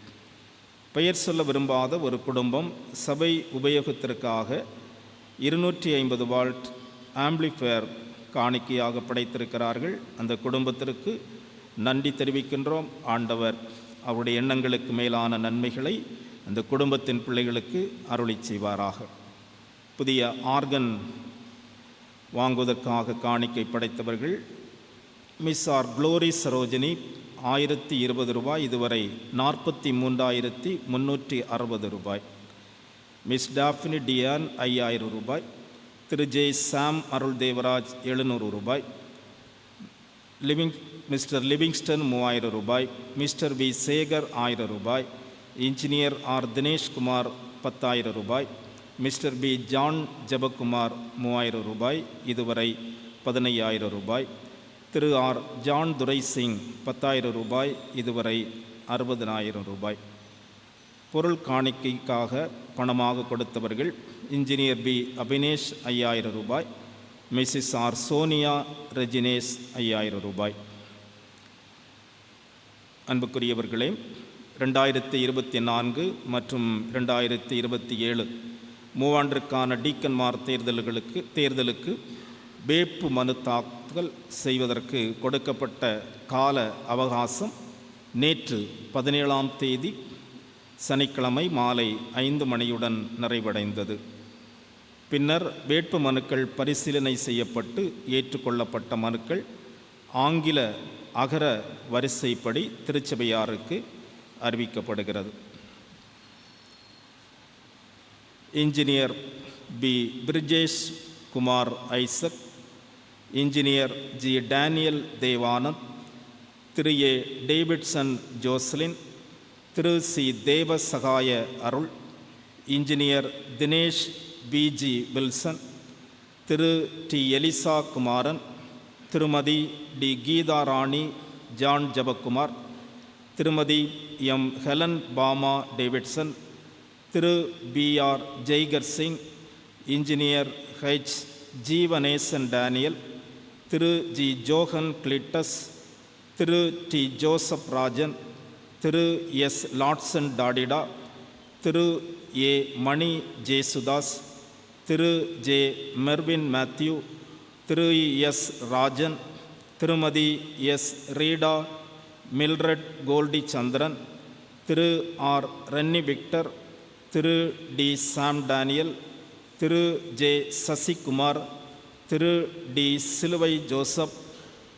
பெயர் சொல்ல விரும்பாத ஒரு குடும்பம் சபை உபயோகத்திற்காக 250 வால்ட் ஆம்பிளிஃபயர் காணிக்கையாக படைத்திருக்கிறார்கள். அந்த குடும்பத்திற்கு நன்றி தெரிவிக்கின்றோம். ஆண்டவர் அவருடைய எண்ணங்களுக்கு மேலான நன்மைகளை அந்த குடும்பத்தின் பிள்ளைகளுக்கு அருளி செய்வாராக. புதிய ஆர்கன் வாங்குவதற்காக காணிக்கை படைத்தவர்கள் மிஸ் ஆர் குளோரி சரோஜினி 1020 ரூபாய், இதுவரை 43,360 ரூபாய். மிஸ் டாஃபினி டியான் 5000 ரூபாய். திரு ஜே சாம் அருள் தேவராஜ் 700 ரூபாய். மிஸ்டர் லிவிங்ஸ்டன் 3000 ரூபாய். மிஸ்டர் வி சேகர் 1000 ரூபாய். இன்ஜினியர் ஆர் தினேஷ்குமார் 10,000 ரூபாய். மிஸ்டர் பி ஜான் ஜபக்குமார் 3000 ரூபாய், இதுவரை 15,000 ரூபாய். திரு ஆர் ஜான் துரை சிங் 10,000 ரூபாய், இதுவரை 60,000 ரூபாய். பொருள் காணிக்கைக்காக பணமாக கொடுத்தவர்கள் இன்ஜினியர் பி அபினேஷ் 5,000 ரூபாய். மிஸ்ஸஸ் ஆர் சோனியா ரெஜினேஸ் 5,000 ரூபாய். அன்புக்குரியவர்களே, 2024 மற்றும் 2027 மூவாண்டிற்கான டீக்கன்மார் தேர்தலுக்கு வேட்பு மனு தாக்கல் செய்வதற்கு கொடுக்கப்பட்ட கால அவகாசம் நேற்று 17ஆம் தேதி சனிக்கிழமை மாலை 5 மணியுடன் நிறைவடைந்தது. பின்னர் வேட்பு மனுக்கள் பரிசீலனை செய்யப்பட்டு ஏற்றுக்கொள்ளப்பட்ட மனுக்கள் ஆங்கில அகர வரிசைப்படி திருச்சபையாருக்கு அறிவிக்கப்படுகிறது. Engineer P Brijesh Kumar Isaac, engineer G Daniel Devanand, திரு ஏ டேவிட்சன் ஜோஸ்லின், திரு C Devasahaya Arul, engineer Dinesh PG Wilson, திரு டி எலிசா குமாரன், திருமதி டி கீதா ராணி ஜான் ஜபக்குமார், திருமதி எம் ஹெலன் பாமா டேவிட்சன், திரு P R Jeyakar Singh, engineer H Jeevanesan Daniel, திரு ஜி ஜோஹன் கிளிட்டஸ், திரு டி ஜோசப் ராஜன், திரு எஸ் லாட்சன் டாடிடா, திரு ஏ மணி ஜேசுதாஸ், திரு ஜே மெர்வின் மேத்யூ, திரு எஸ் ராஜன், திருமதி S Rita Mildred Goldie Chandran, திரு ஆர் ரென்னி விக்டர், திரு டி சாம் டேனியல், திரு ஜே சசிகுமார், திரு டி சிலுவை ஜோசப்,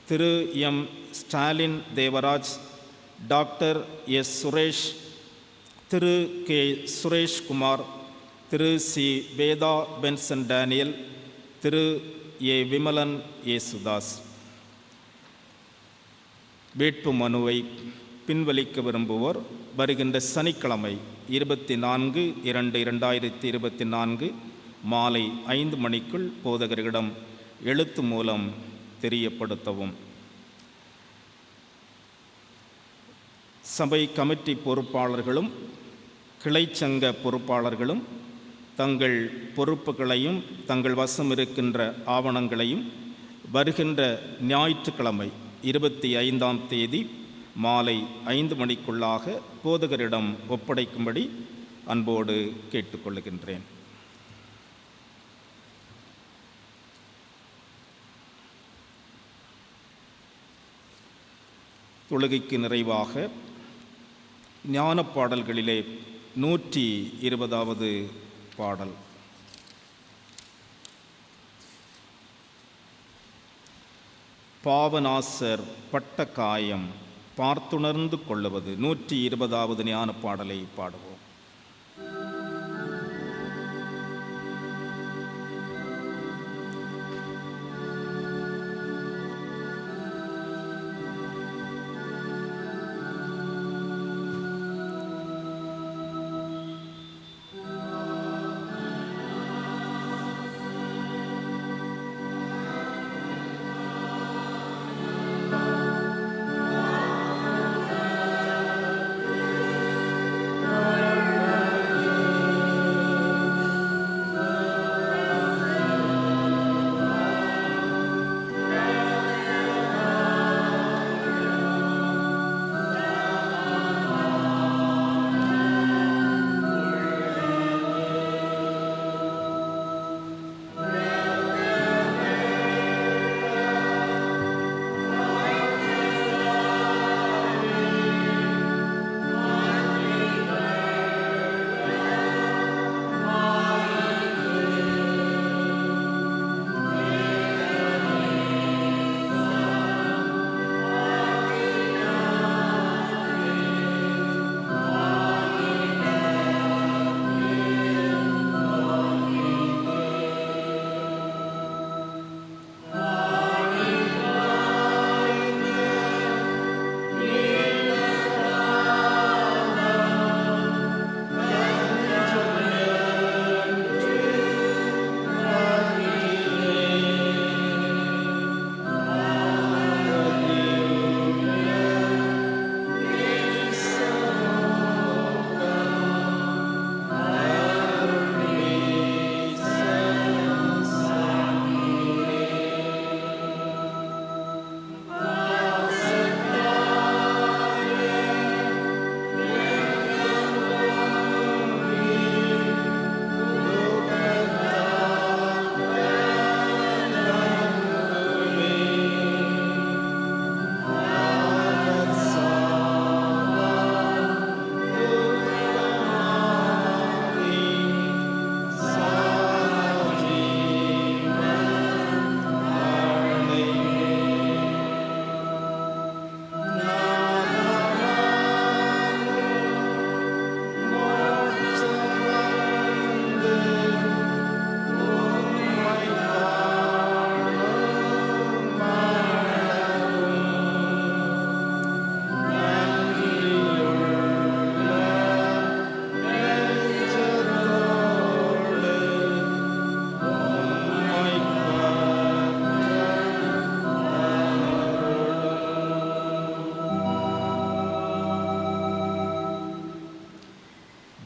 திரு M Stalin Devaraj, doctor S Suresh, திரு கே சுரேஷ்குமார், திரு சி வேதா பென்சன் டேனியல், திரு ஏ விமலன் ஏசுதாஸ். வேட்பு மனுவை பின்வலிக்க விரும்புவோர் வருகின்ற சனிக்கிழமை 24/2/2024 மாலை 5 மணிக்குள் போதகரிடம் எழுத்து மூலம் தெரியப்படுத்தவும். சபை கமிட்டி பொறுப்பாளர்களும் கிளைச்சங்க பொறுப்பாளர்களும் தங்கள் பொறுப்புகளையும் தங்கள் வசம் இருக்கின்ற ஆவணங்களையும் வருகின்ற ஞாயிற்றுக்கிழமை 25ஆம் தேதி மாலை 5 மணிக்குள்ளாக போதகரிடம் ஒப்படைக்கும்படி அன்போடு கேட்டுக்கொள்கின்றேன். தொழுகைக்கு நிறைவாக ஞான பாடல்களிலே 120வது பாடல். பாவநாசர் பட்ட காயம் பார்த்துணர்ந்து கொள்ளுவது 120வது ஞான பாடலை பாடுவோம்.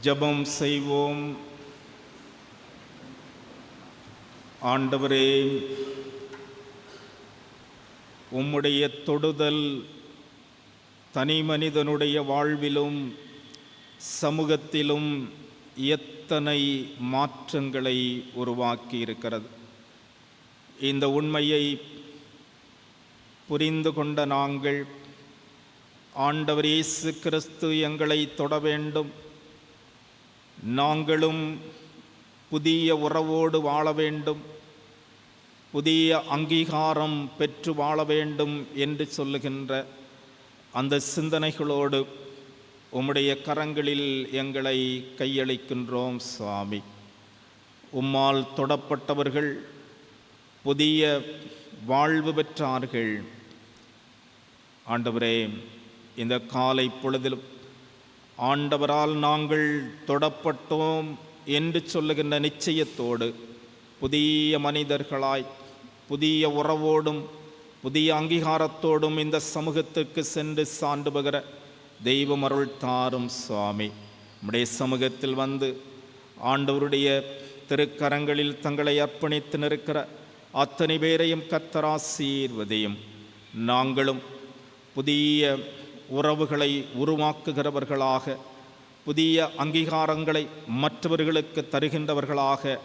ஜெபம் செய்வோம். ஆண்டவரே, உம்முடைய தொடுதல் தனி மனிதனுடைய வாழ்விலும் சமூகத்திலும் எத்தனை மாற்றங்களை உருவாக்கி இருக்கிறது. இந்த உண்மையை புரிந்து கொண்ட நாங்கள், ஆண்டவர் இயேசு கிறிஸ்து எங்களை தொட வேண்டும், நாங்களும் புதிய உறவோடு வாழ வேண்டும், புதிய அங்கீகாரம் பெற்று வாழ வேண்டும் என்று சொல்லுகின்ற அந்த சிந்தனைகளோடு உம்முடைய கரங்களில் எங்களை கையளிக்கின்றோம். சுவாமி, உம்மால் தொடப்பட்டவர்கள் புதிய வாழ்வு பெற்றார்கள். ஆண்டவரே, இந்த காலை பொழுதிலும் ஆண்டவரால் நாங்கள் தொடப்பட்டோம் என்று சொல்லுகின்ற நிச்சயத்தோடு புதிய மனிதர்களாய் புதிய உறவோடும் புதிய அங்கீகாரத்தோடும் இந்த சமூகத்துக்கு சென்று சான்று பகர தெய்வம் அருள் தாரும். சுவாமி, நம்முடைய சமூகத்தில் வந்து ஆண்டவருடைய திருக்கரங்களில் தங்களை அர்ப்பணித்து நிற்கிற அத்தனை பேரையும் கர்த்தர் ஆசீர்வதியும். நாங்களும் புதிய உறவுகளை உருவாக்குகிறவர்களாக, புதிய அங்கீகாரங்களை மற்றவர்களுக்கு தருகின்றவர்களாக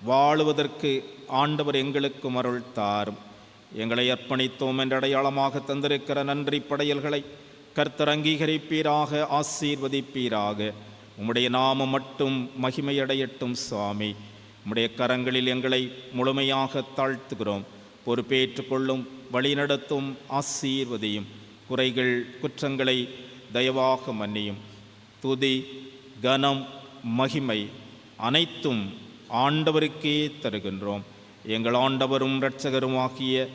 வாழுவதற்கு ஆண்டவர் எங்களுக்கும் அருள் தாரும். எங்களை அர்ப்பணித்தோம் என்ற அடையாளமாக தந்திருக்கிற நன்றி படையல்களை கர்த்தர் அங்கீகரிப்பீராக, ஆசீர்வதிப்பீராக. உம்முடைய நாமம் மட்டும் மகிமையடையட்டும் சுவாமி. உம்முடைய கரங்களில் எங்களை முழுமையாக தாழ்த்துகிறோம். பொறுப்பேற்றுக் கொள்ளும், வழிநடத்தும், ஆசீர்வதியும். குறைகள் குற்றங்களை தயவாக மன்னியும். துதி, கனம், மகிமை அனைத்தும் ஆண்டவருக்கே தருகின்றோம். எங்கள் ஆண்டவரும் இரட்சகருமாகிய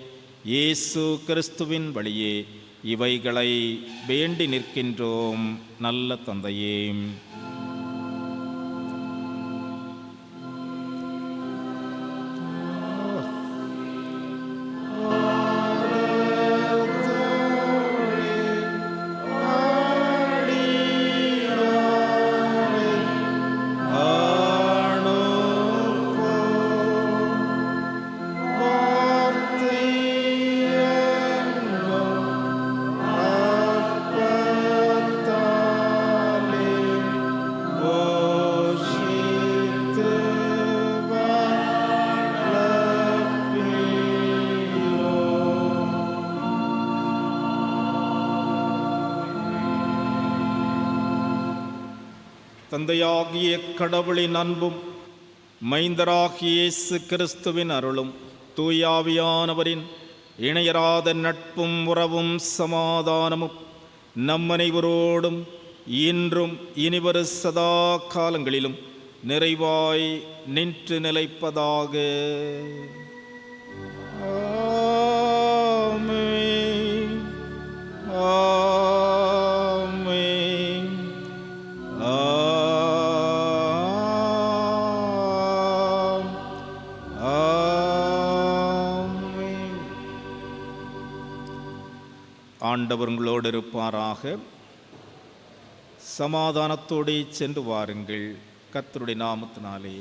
இயேசு கிறிஸ்துவின் வழியே இவைகளை வேண்டி நிற்கின்றோம் நல்ல தந்தையே. தந்தையாகிய கடவுளின் அன்பும் மைந்தராகிய இயேசு கிறிஸ்துவின் அருளும் தூயாவியானவரின் இணையராத நட்பும் உறவும் சமாதானமும் நம் அனைவரோடும் இன்றும் இனிவரு சதா காலங்களிலும் நிறைவாய் நின்று நிலைப்பதாக. ஆமென். ஆமென். ஆண்டவர் உங்களோடு இருப்பாராக. சமாதானத்தோடு சென்று வாருங்கள். கர்த்தருடைய நாமத்தினாலே